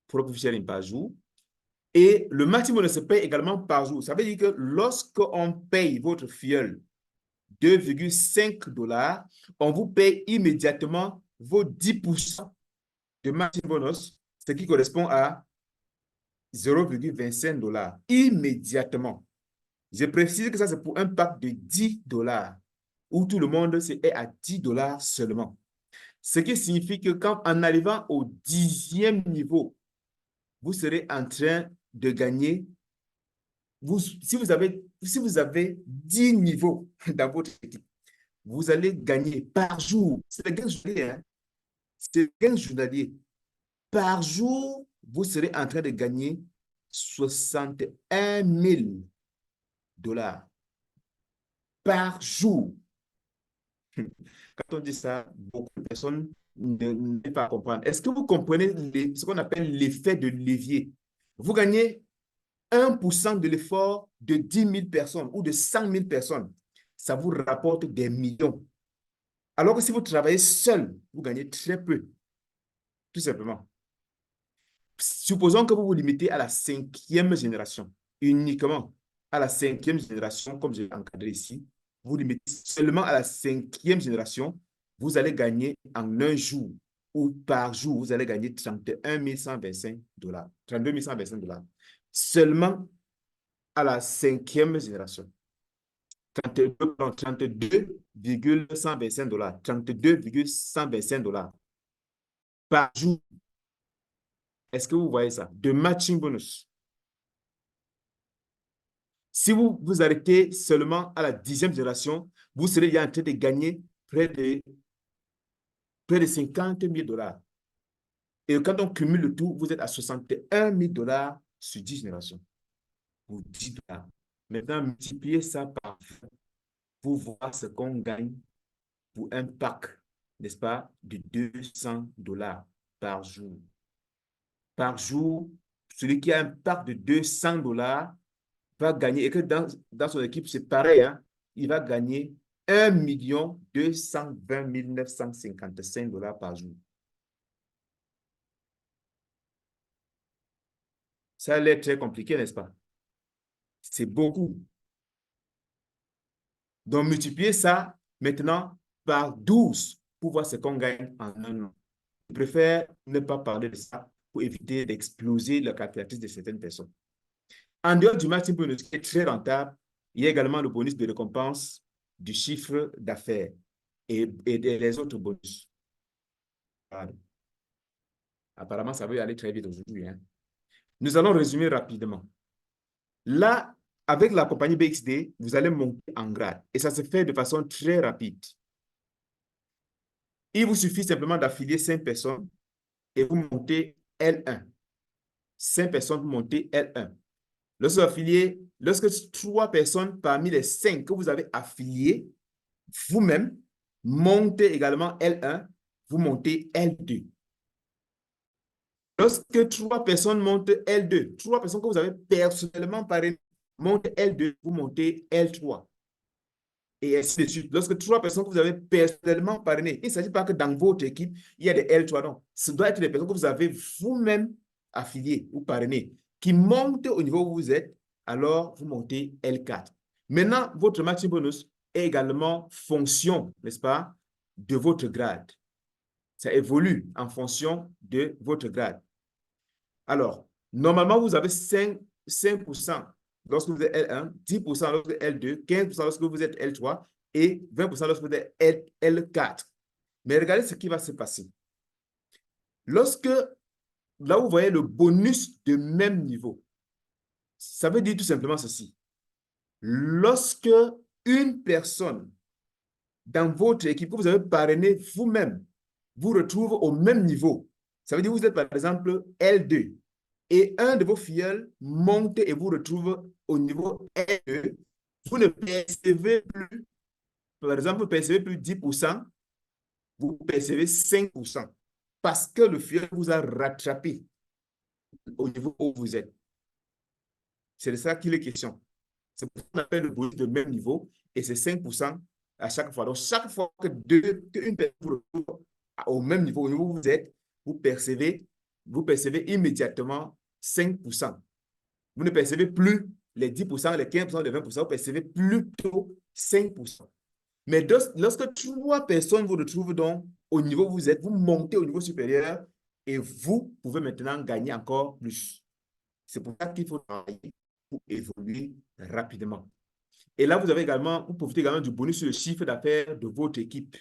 [SPEAKER 1] Product profit sharing par jour. Et le maximum se paye également par jour. Ça veut dire que lorsqu'on paye votre filleul $2,5, on vous paye immédiatement vos 10% de matching bonus, ce qui correspond à $0,25 immédiatement. Je précise que ça, c'est pour un pack de $10 où tout le monde est à $10 seulement. Ce qui signifie que quand en arrivant au 10e niveau, vous serez en train de gagner. Si vous avez 10 niveaux dans votre équipe, vous allez gagner par jour. C'est le gain journalier. Hein? C'est le gain journalier. Par jour, vous serez en train de gagner $61 000 par jour. Quand on dit ça, beaucoup de personnes ne peuvent pas comprendre. Est-ce que vous comprenez ce qu'on appelle l'effet de levier? Vous gagnez 1% de l'effort de 10 000 personnes ou de 100 000 personnes. Ça vous rapporte des millions. Alors que si vous travaillez seul, vous gagnez très peu. Tout simplement. Supposons que vous vous limitez à la 5e génération, uniquement à la 5e génération, comme je l'ai encadré ici, vous limitez seulement à la 5e génération, vous allez gagner en un jour ou par jour, vous allez gagner $31 125. $32 125. Seulement à la 5e génération. 32,125 $. $32,125 par jour. Est-ce que vous voyez ça? De matching bonus. Si vous vous arrêtez seulement à la 10e génération, vous serez en train de gagner près de $50 000. Et quand on cumule le tout, vous êtes à $61 000 sur 10 générations. Pour $10. Maintenant, multipliez ça par pour voir ce qu'on gagne pour un pack, n'est-ce pas, de $200 par jour. Par jour, celui qui a un pack de $200 va gagner, et que dans son équipe, c'est pareil, hein, il va gagner $1 220 955 par jour. Ça a l'air très compliqué, n'est-ce pas? C'est beaucoup. Donc, multiplier ça maintenant par 12 pour voir ce qu'on gagne en un an. Je préfère ne pas parler de ça pour éviter d'exploser la calculatrice de certaines personnes. En dehors du matching bonus qui est très rentable, il y a également le bonus de récompense du chiffre d'affaires et les autres bonus. Voilà. Apparemment, ça veut aller très vite aujourd'hui. Hein. Nous allons résumer rapidement. Là, avec la compagnie BXD, vous allez monter en grade et ça se fait de façon très rapide. Il vous suffit simplement d'affilier 5 personnes et vous montez L1. 5 personnes, vous montez L1. Lorsque 3 personnes parmi les 5 que vous avez affiliées, vous-même, montez également L1, vous montez L2. Lorsque 3 personnes montent L2, 3 personnes que vous avez personnellement parrainées montent L2, vous montez L3. Et ainsi de suite. Lorsque 3 personnes que vous avez personnellement parrainées, il ne s'agit pas que dans votre équipe, il y a des L3, non. Ce doit être des personnes que vous avez vous-même affiliées ou parrainées, qui montent au niveau où vous êtes, alors vous montez L4. Maintenant, votre matching bonus, est également fonction, n'est-ce pas, de votre grade. Ça évolue en fonction de votre grade. Alors, normalement, vous avez 5% lorsque vous êtes L1, 10% lorsque vous êtes L2, 15% lorsque vous êtes L3 et 20% lorsque vous êtes L4. Mais regardez ce qui va se passer. Lorsque, là où vous voyez le bonus de même niveau, ça veut dire tout simplement ceci. Lorsque une personne dans votre équipe que vous avez parrainé vous-même vous retrouve au même niveau, ça veut dire que vous êtes par exemple L2 et un de vos filleuls monte et vous retrouve au niveau L2, vous ne percevez plus, par exemple, vous ne percevez plus 10%, vous percevez 5% parce que le filleul vous a rattrapé au niveau où vous êtes. C'est de ça qu'il est question. C'est pour ça qu'on appelle le bonus de même niveau et c'est 5% à chaque fois. Donc, chaque fois qu'une personne vous retrouve au même niveau, au niveau où vous êtes, vous percevez immédiatement 5%. Vous ne percevez plus les 10%, les 15%, les 20%, vous percevez plutôt 5%. Mais lorsque trois personnes vous retrouvent donc au niveau où vous êtes, vous montez au niveau supérieur et vous pouvez maintenant gagner encore plus. C'est pour ça qu'il faut travailler pour évoluer rapidement. Et là, vous profitez également du bonus sur le chiffre d'affaires de votre équipe.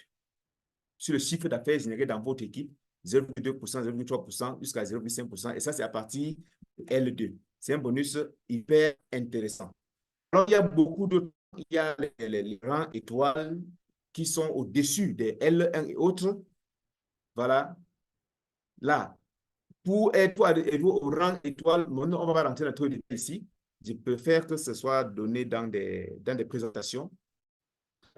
[SPEAKER 1] Sur le chiffre d'affaires généré dans votre équipe, 0,2%, 0,3% jusqu'à 0,5%. Et ça, c'est à partir de L2. C'est un bonus hyper intéressant. Alors, il y a beaucoup d'autres. Il y a les rangs étoiles qui sont au-dessus des L1 et autres. Voilà. Là, pour arriver au rang étoile, on va pas rentrer dans tout détail ici. Je préfère que ce soit donné dans des présentations,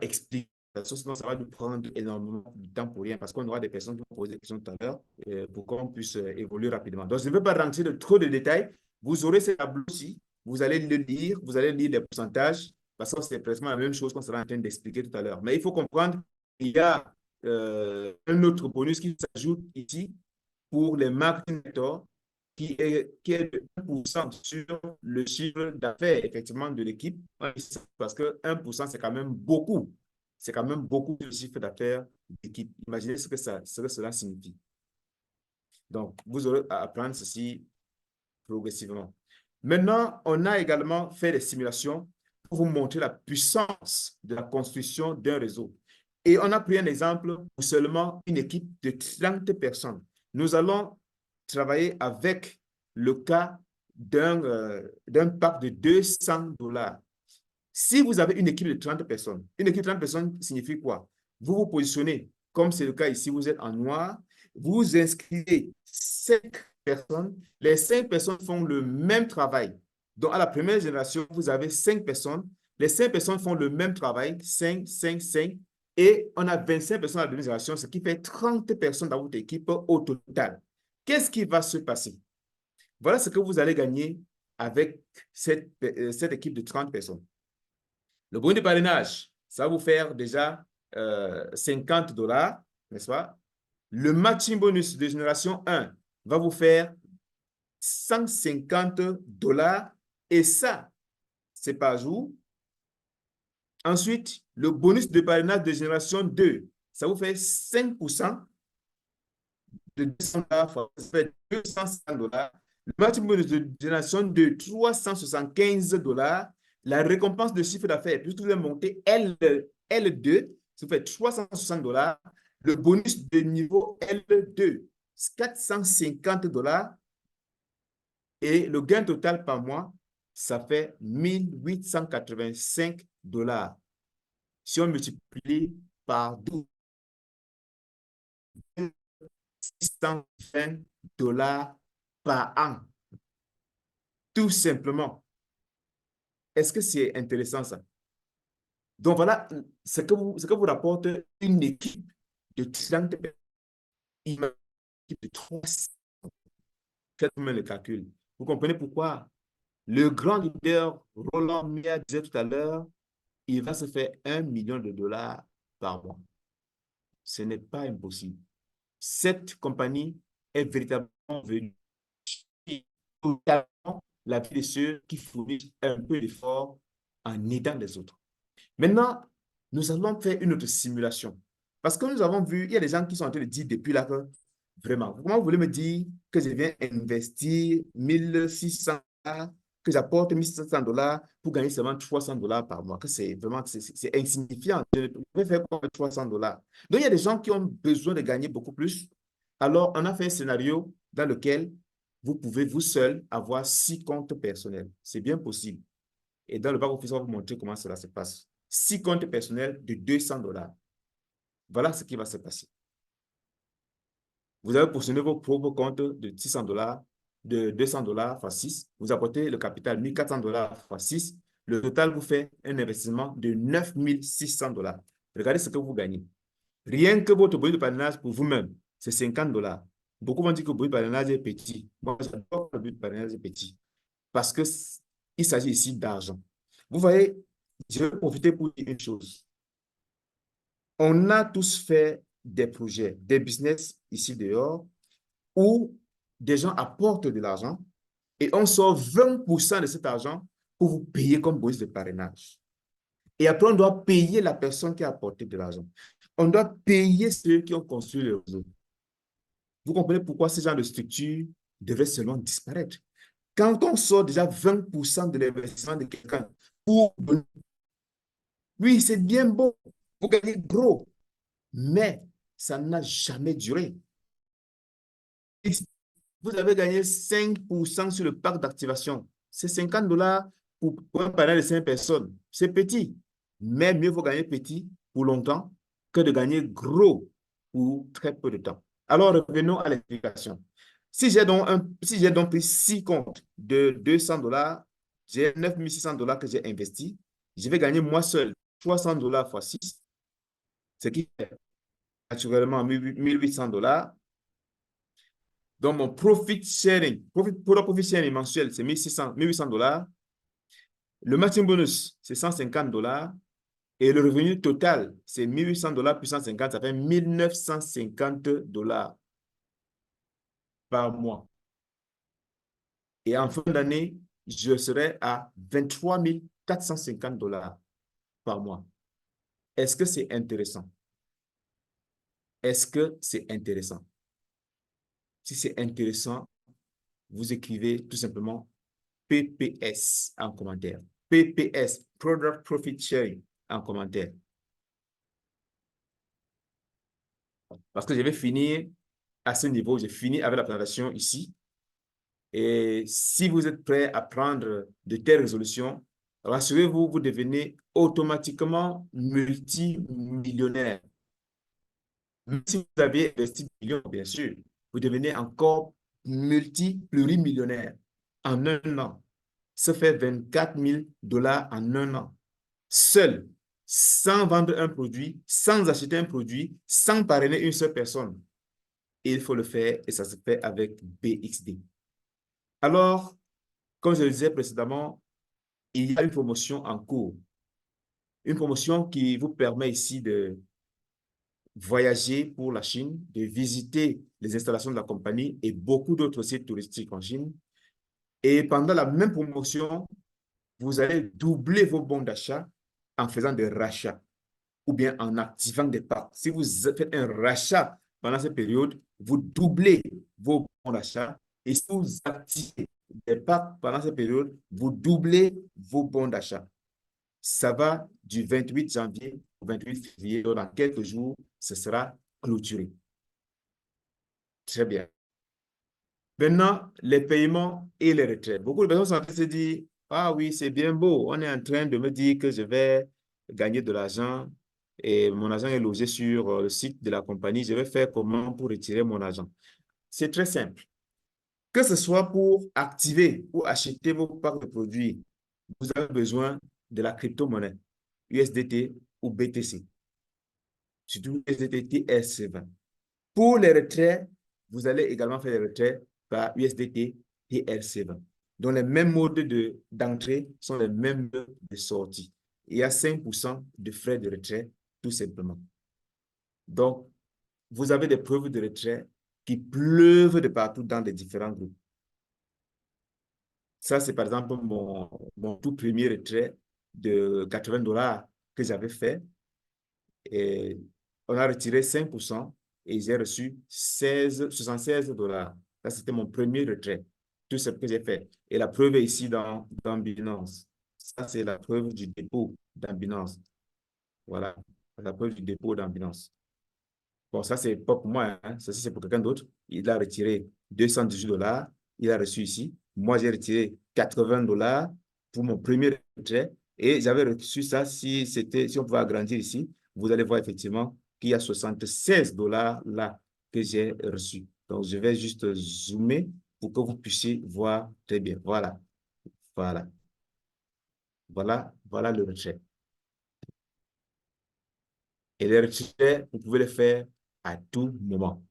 [SPEAKER 1] expliquer, sinon ça va nous prendre énormément de temps pour rien parce qu'on aura des personnes qui vont poser des questions tout à l'heure pour qu'on puisse évoluer rapidement. Donc, je ne veux pas rentrer de trop de détails. Vous aurez ce tableau-ci, vous allez le lire, vous allez lire les pourcentages parce que c'est presque la même chose qu'on sera en train d'expliquer tout à l'heure. Mais il faut comprendre qu'il y a un autre bonus qui s'ajoute ici pour les marketing directors qui est de 1% sur le chiffre d'affaires, effectivement, de l'équipe. Parce que 1%, c'est quand même beaucoup. C'est quand même beaucoup de chiffre d'affaires d'équipe. Imaginez ce que cela signifie. Donc, vous aurez à apprendre ceci progressivement. Maintenant, on a également fait des simulations pour vous montrer la puissance de la construction d'un réseau. Et on a pris un exemple pour seulement une équipe de 30 personnes. Nous allons travailler avec le cas d'un pack de $200. Si vous avez une équipe de 30 personnes, une équipe de 30 personnes signifie quoi? Vous vous positionnez, comme c'est le cas ici, vous êtes en noir, vous inscrivez 5 personnes, les 5 personnes font le même travail. Donc, à la première génération, vous avez 5 personnes, les 5 personnes font le même travail, 5, 5, 5, et on a 25 personnes à la deuxième génération, ce qui fait 30 personnes dans votre équipe au total. Qu'est-ce qui va se passer? Voilà ce que vous allez gagner avec cette équipe de 30 personnes. Le bonus de parrainage, ça va vous faire déjà $50, n'est-ce pas? Le matching bonus de génération 1 va vous faire $150 et ça, c'est par jour. Ensuite, le bonus de parrainage de génération 2, ça vous fait 5% de $200, ça fait $250. Le matching bonus de génération 2, $375. La récompense de chiffre d'affaires, puisque vous avez monté L2, ça fait $360. Le bonus de niveau L2, $450. Et le gain total par mois, ça fait $1 885. Si on multiplie par 12, $620 par an. Tout simplement. Est-ce que c'est intéressant ça? Donc voilà ce que vous rapporte une équipe de 30 personnes, une équipe de 300. Faites-moi le calcul. Vous comprenez pourquoi le grand leader Roland Mia disait tout à l'heure, il va se faire $1 million par mois. Ce n'est pas impossible. Cette compagnie est véritablement venue totalement la vie de ceux qui fournissent un peu d'effort en aidant les autres. Maintenant, Nous allons faire une autre simulation. Parce que nous avons vu, il y a des gens qui sont en train de dire depuis là que, vraiment, comment vous voulez me dire que je viens investir 1600 que j'apporte 1600 dollars pour gagner seulement 300 dollars par mois, que c'est vraiment, c'est insignifiant. Je vais faire quoi avec 300 dollars? Donc, il y a des gens qui ont besoin de gagner beaucoup plus. Alors, on a fait un scénario dans lequel vous pouvez vous seul avoir 6 comptes personnels. C'est bien possible. Et dans le back-office, on va vous montrer comment cela se passe. 6 comptes personnels de 200 dollars. Voilà ce qui va se passer. Vous avez positionné vos propres comptes de 600 dollars, de 200 dollars fois 6. Vous apportez le capital 1400 dollars fois 6. Le total vous fait un investissement de 9600 dollars. Regardez ce que vous gagnez. Rien que votre bonus de parrainage pour vous-même, c'est 50 dollars. Beaucoup vont dire que le bonus de parrainage est petit. Moi, j'adore que le bonus de parrainage est petit. Parce qu'il s'agit ici d'argent. Vous voyez, je vais profiter pour dire une chose. On a tous fait des projets, des business ici dehors, où des gens apportent de l'argent et on sort 20% de cet argent pour vous payer comme bonus de parrainage. Et après, on doit payer la personne qui a apporté de l'argent. On doit payer ceux qui ont construit le réseau. Vous comprenez pourquoi ce genre de structure devrait seulement disparaître. Quand on sort déjà 20% de l'investissement de quelqu'un pour... Oui, c'est bien beau. Vous gagnez gros. Mais ça n'a jamais duré. Vous avez gagné 5% sur le parc d'activation. C'est 50 dollars pour un panel de 5 personnes. C'est petit. Mais mieux vaut gagner petit pour longtemps que de gagner gros pour très peu de temps. Alors, revenons à l'explication. Si j'ai donc pris 6 comptes de 200 dollars, j'ai 9600 dollars que j'ai investi, je vais gagner moi seul 300 dollars fois 6, ce qui fait naturellement 1800 dollars. Donc, mon profit sharing, pour le profit sharing mensuel, c'est 1800 dollars. Le matching bonus, c'est 150 dollars. Et le revenu total, c'est 1800 dollars plus 150, ça fait 1950 dollars par mois. Et en fin d'année, je serai à 23 450 dollars par mois. Est-ce que c'est intéressant? Est-ce que c'est intéressant? Si c'est intéressant, vous écrivez tout simplement PPS en commentaire. PPS, Product Profit Sharing, en commentaire. Parce que je vais finir à ce niveau, j'ai fini avec la présentation ici. Et si vous êtes prêt à prendre de telles résolutions, rassurez-vous, vous devenez automatiquement multimillionnaire. Même si vous avez investi des millions, bien sûr, vous devenez encore plurimillionnaire en un an. Ça fait 24 000 dollars en un an. Seul, sans vendre un produit, sans acheter un produit, sans parrainer une seule personne. Et il faut le faire et ça se fait avec BXD. Alors, comme je le disais précédemment, il y a une promotion en cours. Une promotion qui vous permet ici de voyager pour la Chine, de visiter les installations de la compagnie et beaucoup d'autres sites touristiques en Chine. Et pendant la même promotion, vous allez doubler vos bons d'achat en faisant des rachats ou bien en activant des parts. Si vous faites un rachat pendant cette période, vous doublez vos bons d'achat. Et si vous activez des parts pendant cette période, vous doublez vos bons d'achat. Ça va du 28 janvier au 28 février. Donc, dans quelques jours, ce sera clôturé. Très bien. Maintenant, les paiements et les retraites. Beaucoup de personnes sont en train de se dire, ah oui, c'est bien beau. On est en train de me dire que je vais gagner de l'argent et mon argent est logé sur le site de la compagnie. Je vais faire comment pour retirer mon argent? C'est très simple. Que ce soit pour activer ou acheter vos packs de produits, vous avez besoin de la crypto-monnaie, USDT ou BTC. Surtout USDT TRC20. Pour les retraits, vous allez également faire les retraits par USDT TRC20. Donc, les mêmes modes d'entrée sont les mêmes de sortie. Il y a 5% de frais de retrait, tout simplement. Donc, vous avez des preuves de retrait qui pleuvent de partout dans les différents groupes. Ça, c'est par exemple mon tout premier retrait de 80 dollars que j'avais fait. Et on a retiré 5% et j'ai reçu 76 dollars. Ça, c'était mon premier retrait. Tout ce que j'ai fait. Et la preuve est ici dans Binance. Ça, c'est la preuve du dépôt dans Binance. Voilà, la preuve du dépôt dans Binance. Bon, ça, c'est pas pour moi, hein. Ça, c'est pour quelqu'un d'autre. Il a retiré 218 dollars. Il a reçu ici. Moi, j'ai retiré 80 dollars pour mon premier retrait. Et j'avais reçu ça si on pouvait agrandir ici. Vous allez voir effectivement qu'il y a 76 dollars là que j'ai reçu. Donc, je vais juste zoomer pour que vous puissiez voir très bien. Voilà, voilà, voilà le retrait. Et les retraits, vous pouvez les faire à tout moment.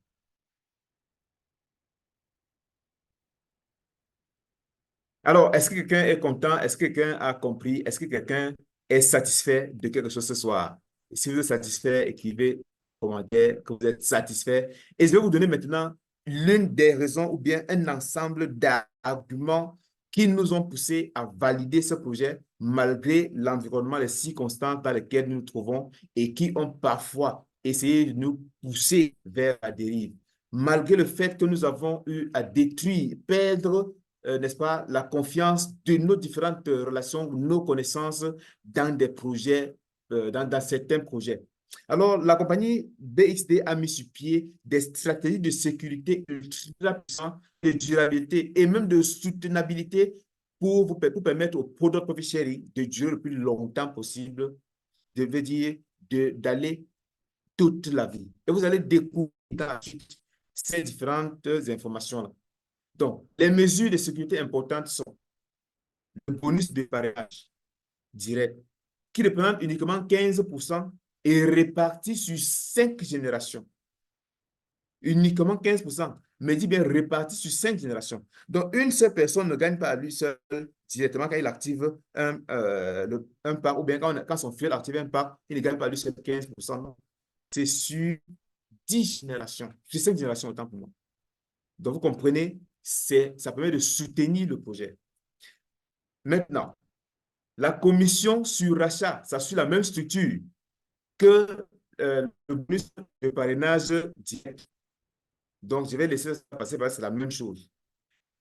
[SPEAKER 1] Alors, est-ce que quelqu'un est content? Est-ce que quelqu'un a compris? Est-ce que quelqu'un est satisfait de quelque chose ce soir? Et si vous êtes satisfait, écrivez commentaire que vous êtes satisfait. Et je vais vous donner maintenant l'une des raisons ou bien un ensemble d'arguments qui nous ont poussés à valider ce projet malgré l'environnement, les circonstances dans lesquelles nous nous trouvons et qui ont parfois essayé de nous pousser vers la dérive. Malgré le fait que nous avons eu à détruire, perdre n'est-ce pas, la confiance de nos différentes relations, nos connaissances dans des projets, dans certains projets. Alors, la compagnie BXD a mis sur pied des stratégies de sécurité ultra puissantes, de durabilité et même de soutenabilité pour permettre au product profit sharing de durer le plus longtemps possible, je veux dire d'aller toute la vie. Et vous allez découvrir ces différentes informations-là. Donc, les mesures de sécurité importantes sont le bonus de parrainage direct, qui représente uniquement 15% et réparti sur 5 générations. Uniquement 15%, mais dit bien réparti sur 5 générations. Donc, une seule personne ne gagne pas à lui seul directement quand il active un parc, ou bien quand son filiale active un parc, il ne gagne pas à lui seul 15%. C'est sur 10 générations, sur 5 générations autant pour moi. Donc, vous comprenez, ça permet de soutenir le projet. Maintenant, la commission sur rachat, ça suit la même structure que le bonus de parrainage direct. Donc, je vais laisser ça passer parce que c'est la même chose.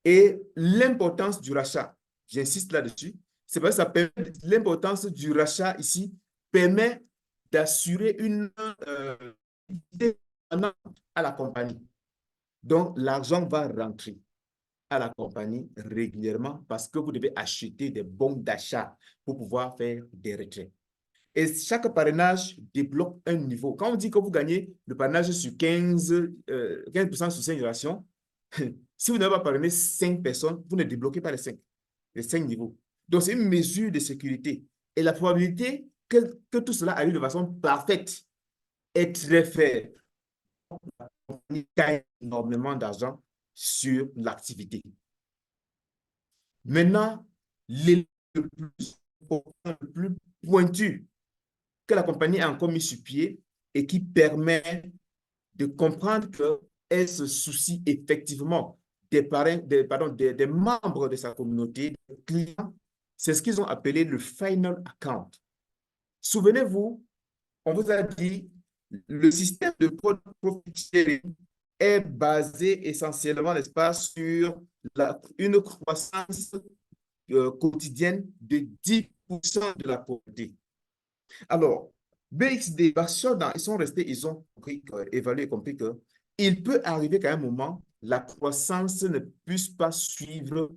[SPEAKER 1] Et l'importance du rachat, j'insiste là-dessus, c'est parce que ça permet, l'importance du rachat ici permet d'assurer une idée à la compagnie. Donc, l'argent va rentrer à la compagnie régulièrement parce que vous devez acheter des bons d'achat pour pouvoir faire des retraits. Et chaque parrainage débloque un niveau. Quand on dit que vous gagnez le parrainage sur 15% sur 5 générations, si vous n'avez pas parrainé 5 personnes, vous ne débloquez pas les 5 niveaux. Donc, c'est une mesure de sécurité. Et la probabilité que tout cela arrive de façon parfaite est très faible. On gagne énormément d'argent sur l'activité. Maintenant, l'élément le plus le plus pointu que la compagnie a encore mis sur pied et qui permet de comprendre qu'elle se soucie effectivement des parrains, des membres de sa communauté, des clients, c'est ce qu'ils ont appelé le final account. Souvenez-vous, on vous a dit le système de profit sharing est basé essentiellement, n'est-ce pas, sur une croissance quotidienne de 10% de la pauvreté. Alors, BXD, ils sont restés, ils ont évalué et compris qu'il peut arriver qu'à un moment, la croissance ne puisse pas suivre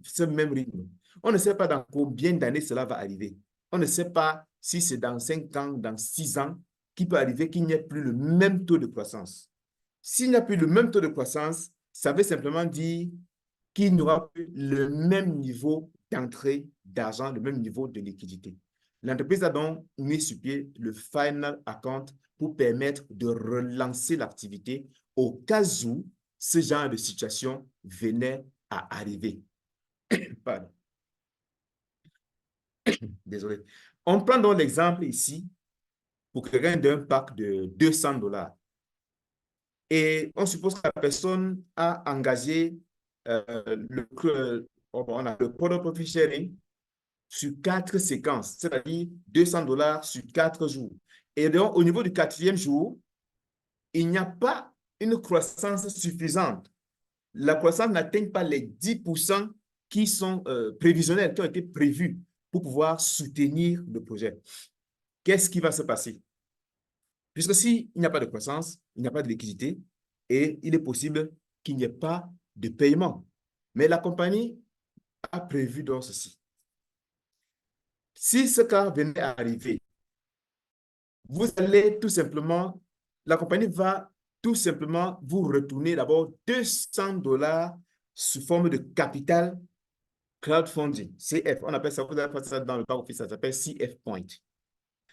[SPEAKER 1] ce même rythme. On ne sait pas dans combien d'années cela va arriver. On ne sait pas si c'est dans 5 ans, dans 6 ans, qu'il peut arriver qu'il n'y ait plus le même taux de croissance. S'il n'y a plus le même taux de croissance, ça veut simplement dire qu'il n'y aura plus le même niveau d'entrée d'argent, le même niveau de liquidité. L'entreprise a donc mis sur pied le Final Account pour permettre de relancer l'activité au cas où ce genre de situation venait à arriver. Pardon. Désolé. On prend donc l'exemple ici pour quelqu'un d'un pack de 200 dollars. Et on suppose que la personne a engagé on a le product profit sharing sur 4 séquences, c'est-à-dire $200 sur 4 jours. Et donc, au niveau du 4e jour, il n'y a pas une croissance suffisante. La croissance n'atteint pas les 10% qui sont prévisionnels, qui ont été prévus pour pouvoir soutenir le projet. Qu'est-ce qui va se passer? Puisque s'il n'y a pas de croissance, il n'y a pas de liquidité et il est possible qu'il n'y ait pas de paiement. Mais la compagnie a prévu donc ceci. Si ce cas venait à arriver, vous allez tout simplement, la compagnie va tout simplement vous retourner d'abord $200 sous forme de capital crowdfunding, CF. On appelle ça, vous allez faire ça dans le back office, ça s'appelle CF Point.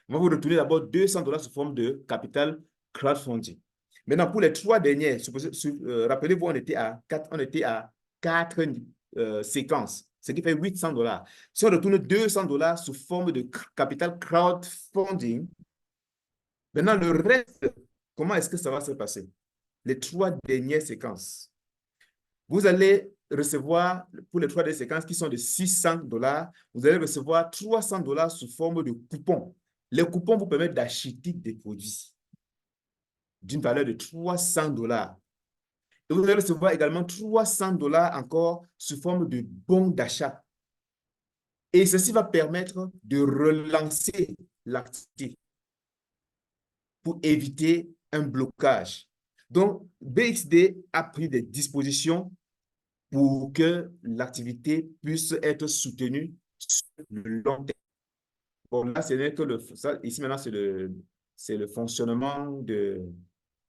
[SPEAKER 1] On va vous retourner d'abord $200 sous forme de capital crowdfunding. Maintenant, pour les 3 dernières, rappelez-vous, on était à 4 séquences, ce qui fait $800. Si on retourne $200 sous forme de capital crowdfunding, maintenant, le reste, comment est-ce que ça va se passer? Les 3 dernières séquences. Vous allez recevoir, pour les 3 dernières séquences qui sont de $600, vous allez recevoir $300 sous forme de coupons. Les coupons vous permettent d'acheter des produits d'une valeur de $300. Et vous allez recevoir également $300 encore sous forme de bons d'achat. Et ceci va permettre de relancer l'activité pour éviter un blocage. Donc, BXD a pris des dispositions pour que l'activité puisse être soutenue sur le long terme. Bon, là, ce n'est que ici maintenant, c'est le fonctionnement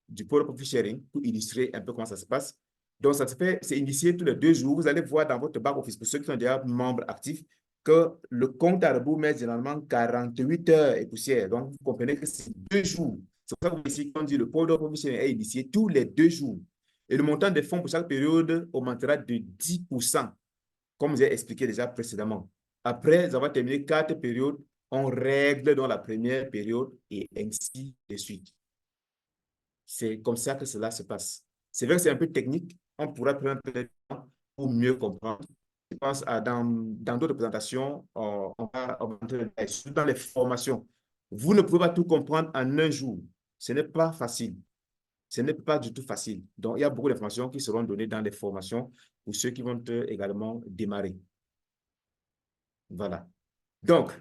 [SPEAKER 1] du pôle profit sharing pour illustrer un peu comment ça se passe. Donc, ça se fait, c'est initié tous les 2 jours. Vous allez voir dans votre back office, pour ceux qui sont déjà membres actifs, que le compte à rebours met généralement 48 heures et poussière. Donc, vous comprenez que c'est 2 jours. C'est pour ça que ici, on dit le pôle profit sharing est initié tous les 2 jours. Et le montant des fonds pour chaque période augmentera de 10%, comme j'ai expliqué déjà précédemment. Après avoir terminé 4 périodes, on règle dans la première période et ainsi de suite. C'est comme ça que cela se passe. C'est vrai que c'est un peu technique. On pourra prendre un peu de temps pour mieux comprendre. Je pense dans d'autres présentations, on va augmenter dans les formations. Vous ne pouvez pas tout comprendre en un jour. Ce n'est pas facile. Ce n'est pas du tout facile. Donc, il y a beaucoup d'informations qui seront données dans les formations pour ceux qui vont également démarrer. Voilà. Donc,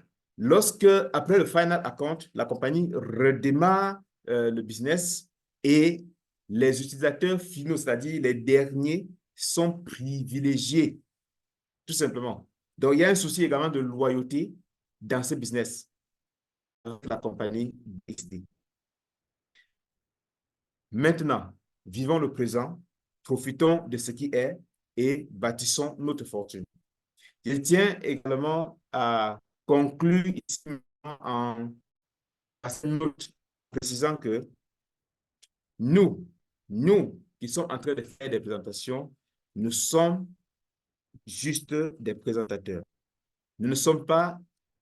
[SPEAKER 1] après le final account, la compagnie redémarre le business et les utilisateurs finaux, c'est-à-dire les derniers, sont privilégiés, tout simplement. Donc, il y a un souci également de loyauté dans ce business, la compagnie XD. Maintenant, vivons le présent, profitons de ce qui est et bâtissons notre fortune. Je tiens également à conclure ici en précisant que nous qui sommes en train de faire des présentations, nous sommes juste des présentateurs. Nous ne sommes pas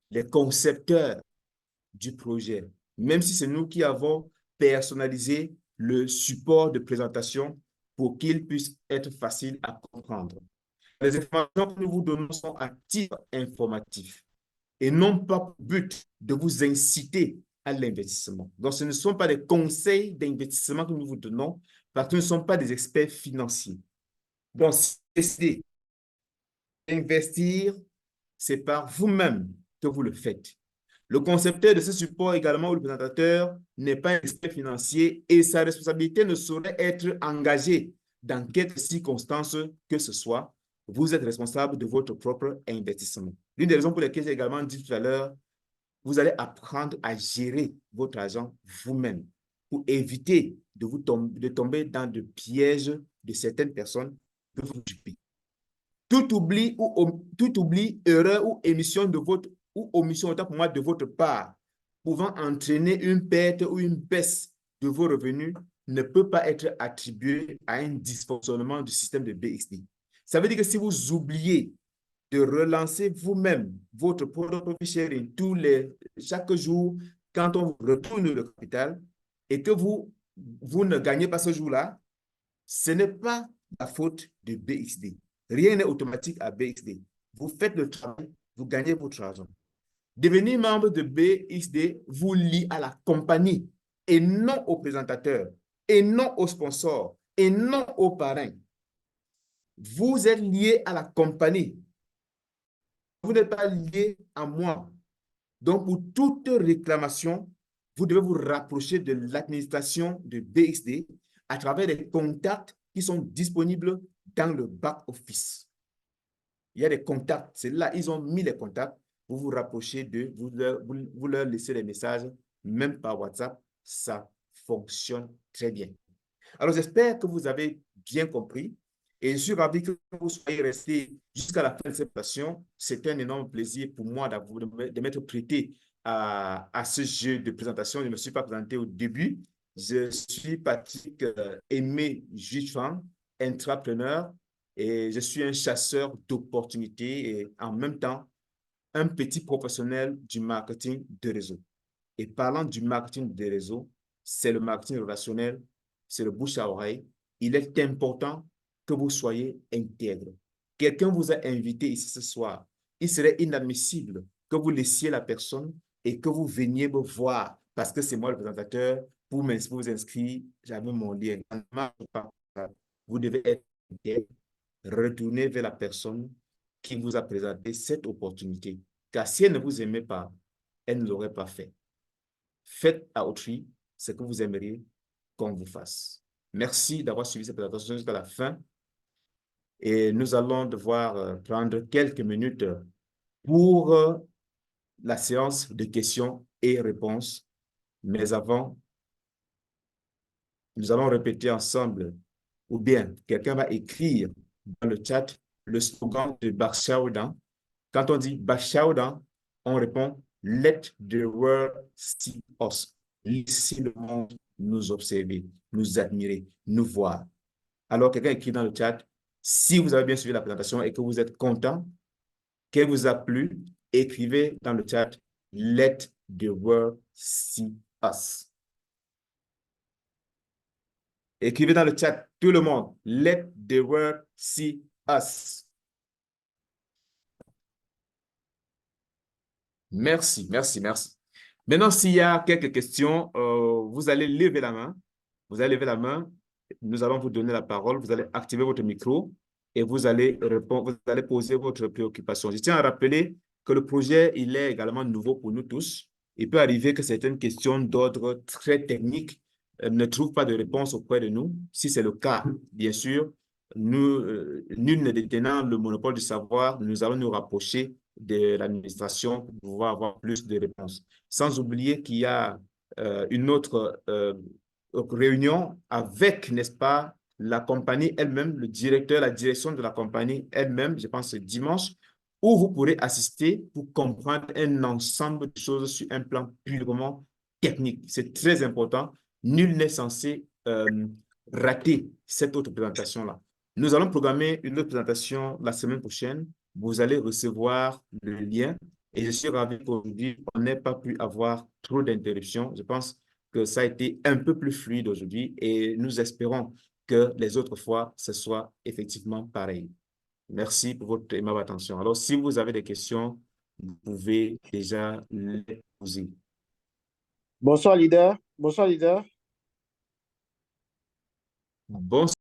[SPEAKER 1] les concepteurs du projet, même si c'est nous qui avons personnalisé le support de présentation pour qu'il puisse être facile à comprendre. Les informations que nous vous donnons sont à titre informatif et non pas pour but de vous inciter à l'investissement. Donc, ce ne sont pas des conseils d'investissement que nous vous donnons parce que nous ne sommes pas des experts financiers. Donc, si vous décidez d'investir, c'est par vous-même que vous le faites. Le concepteur de ce support également ou le présentateur n'est pas un expert financier et sa responsabilité ne saurait être engagée dans quelques circonstances que ce soit. Vous êtes responsable de votre propre investissement. L'une des raisons pour lesquelles j'ai également dit tout à l'heure, vous allez apprendre à gérer votre argent vous-même pour éviter de tomber dans le piège de certaines personnes que vous dupez. Tout oubli, erreur ou émission de votre ou omission autant pour moi de votre part pouvant entraîner une perte ou une baisse de vos revenus ne peut pas être attribué à un dysfonctionnement du système de BXD. Ça veut dire que si vous oubliez de relancer vous-même votre profit sharing chaque jour quand on vous retourne le capital et que vous ne gagnez pas ce jour-là, ce n'est pas la faute de BXD. Rien n'est automatique à BXD. Vous faites le travail vous gagnez votre argent. Devenir membre de BXD vous lie à la compagnie et non au présentateur, et non au sponsor, et non aux parrains. Vous êtes lié à la compagnie. Vous n'êtes pas lié à moi. Donc, pour toute réclamation, vous devez vous rapprocher de l'administration de BXD à travers des contacts qui sont disponibles dans le back-office. Il y a des contacts, c'est là, ils ont mis les contacts, vous vous rapprochez d'eux, vous leur laissez des messages, même par WhatsApp, ça fonctionne très bien. Alors, j'espère que vous avez bien compris et je suis ravi que vous soyez restés jusqu'à la fin de cette présentation. C'est un énorme plaisir pour moi de m'être prêté à ce jeu de présentation. Je ne me suis pas présenté au début. Je suis Patrick Aimé Juifan, entrepreneur, et je suis un chasseur d'opportunités et en même temps un petit professionnel du marketing de réseau. Et parlant du marketing de réseau, c'est le marketing relationnel, c'est le bouche à oreille. Il est important que vous soyez intègre. Quelqu'un vous a invité ici ce soir. Il serait inadmissible que vous laissiez la personne et que vous veniez me voir parce que c'est moi le présentateur pour vous inscrire. J'avais mon lien. Vous devez être intègre, retourner vers la personne qui vous a présenté cette opportunité. Car si elle ne vous aimait pas, elle ne l'aurait pas fait. Faites à autrui ce que vous aimeriez qu'on vous fasse. Merci d'avoir suivi cette présentation jusqu'à la fin. Et nous allons devoir prendre quelques minutes pour la séance de questions et réponses. Mais avant, nous allons répéter ensemble, ou bien quelqu'un va écrire dans le chat le slogan de Bakshaoudan. Quand on dit Bakshaoudan, on répond Let the world see us. Laissez le monde nous observer, nous admirer, nous voir. Alors, quelqu'un écrit dans le chat, si vous avez bien suivi la présentation et que vous êtes content, qu'elle vous a plu, écrivez dans le chat Let the world see us. Écrivez dans le chat, tout le monde, Let the world see us. Merci, merci, merci. Maintenant, s'il y a quelques questions, vous allez lever la main. Vous allez lever la main. Nous allons vous donner la parole. Vous allez activer votre micro et vous allez répondre, vous allez poser votre préoccupation. Je tiens à rappeler que le projet, il est également nouveau pour nous tous. Il peut arriver que certaines questions d'ordre très technique ne trouvent pas de réponse auprès de nous. Si c'est le cas, bien sûr, nous, nul ne détenant le monopole du savoir, nous allons nous rapprocher de l'administration pour pouvoir avoir plus de réponses. Sans oublier qu'il y a une autre réunion avec, n'est-ce pas, la compagnie elle-même, le directeur, la direction de la compagnie elle-même, je pense dimanche, où vous pourrez assister pour comprendre un ensemble de choses sur un plan purement technique. C'est très important. Nul n'est censé rater cette autre présentation-là. Nous allons programmer une autre présentation la semaine prochaine. Vous allez recevoir le lien et je suis ravi qu'aujourd'hui, on n'ait pas pu avoir trop d'interruptions. Je pense que ça a été un peu plus fluide aujourd'hui et nous espérons que les autres fois, ce soit effectivement pareil. Merci pour votre aimable attention. Alors, si vous avez des questions, vous pouvez déjà les poser.
[SPEAKER 2] Bonsoir, leader. Bonsoir, leader.
[SPEAKER 1] Bonsoir.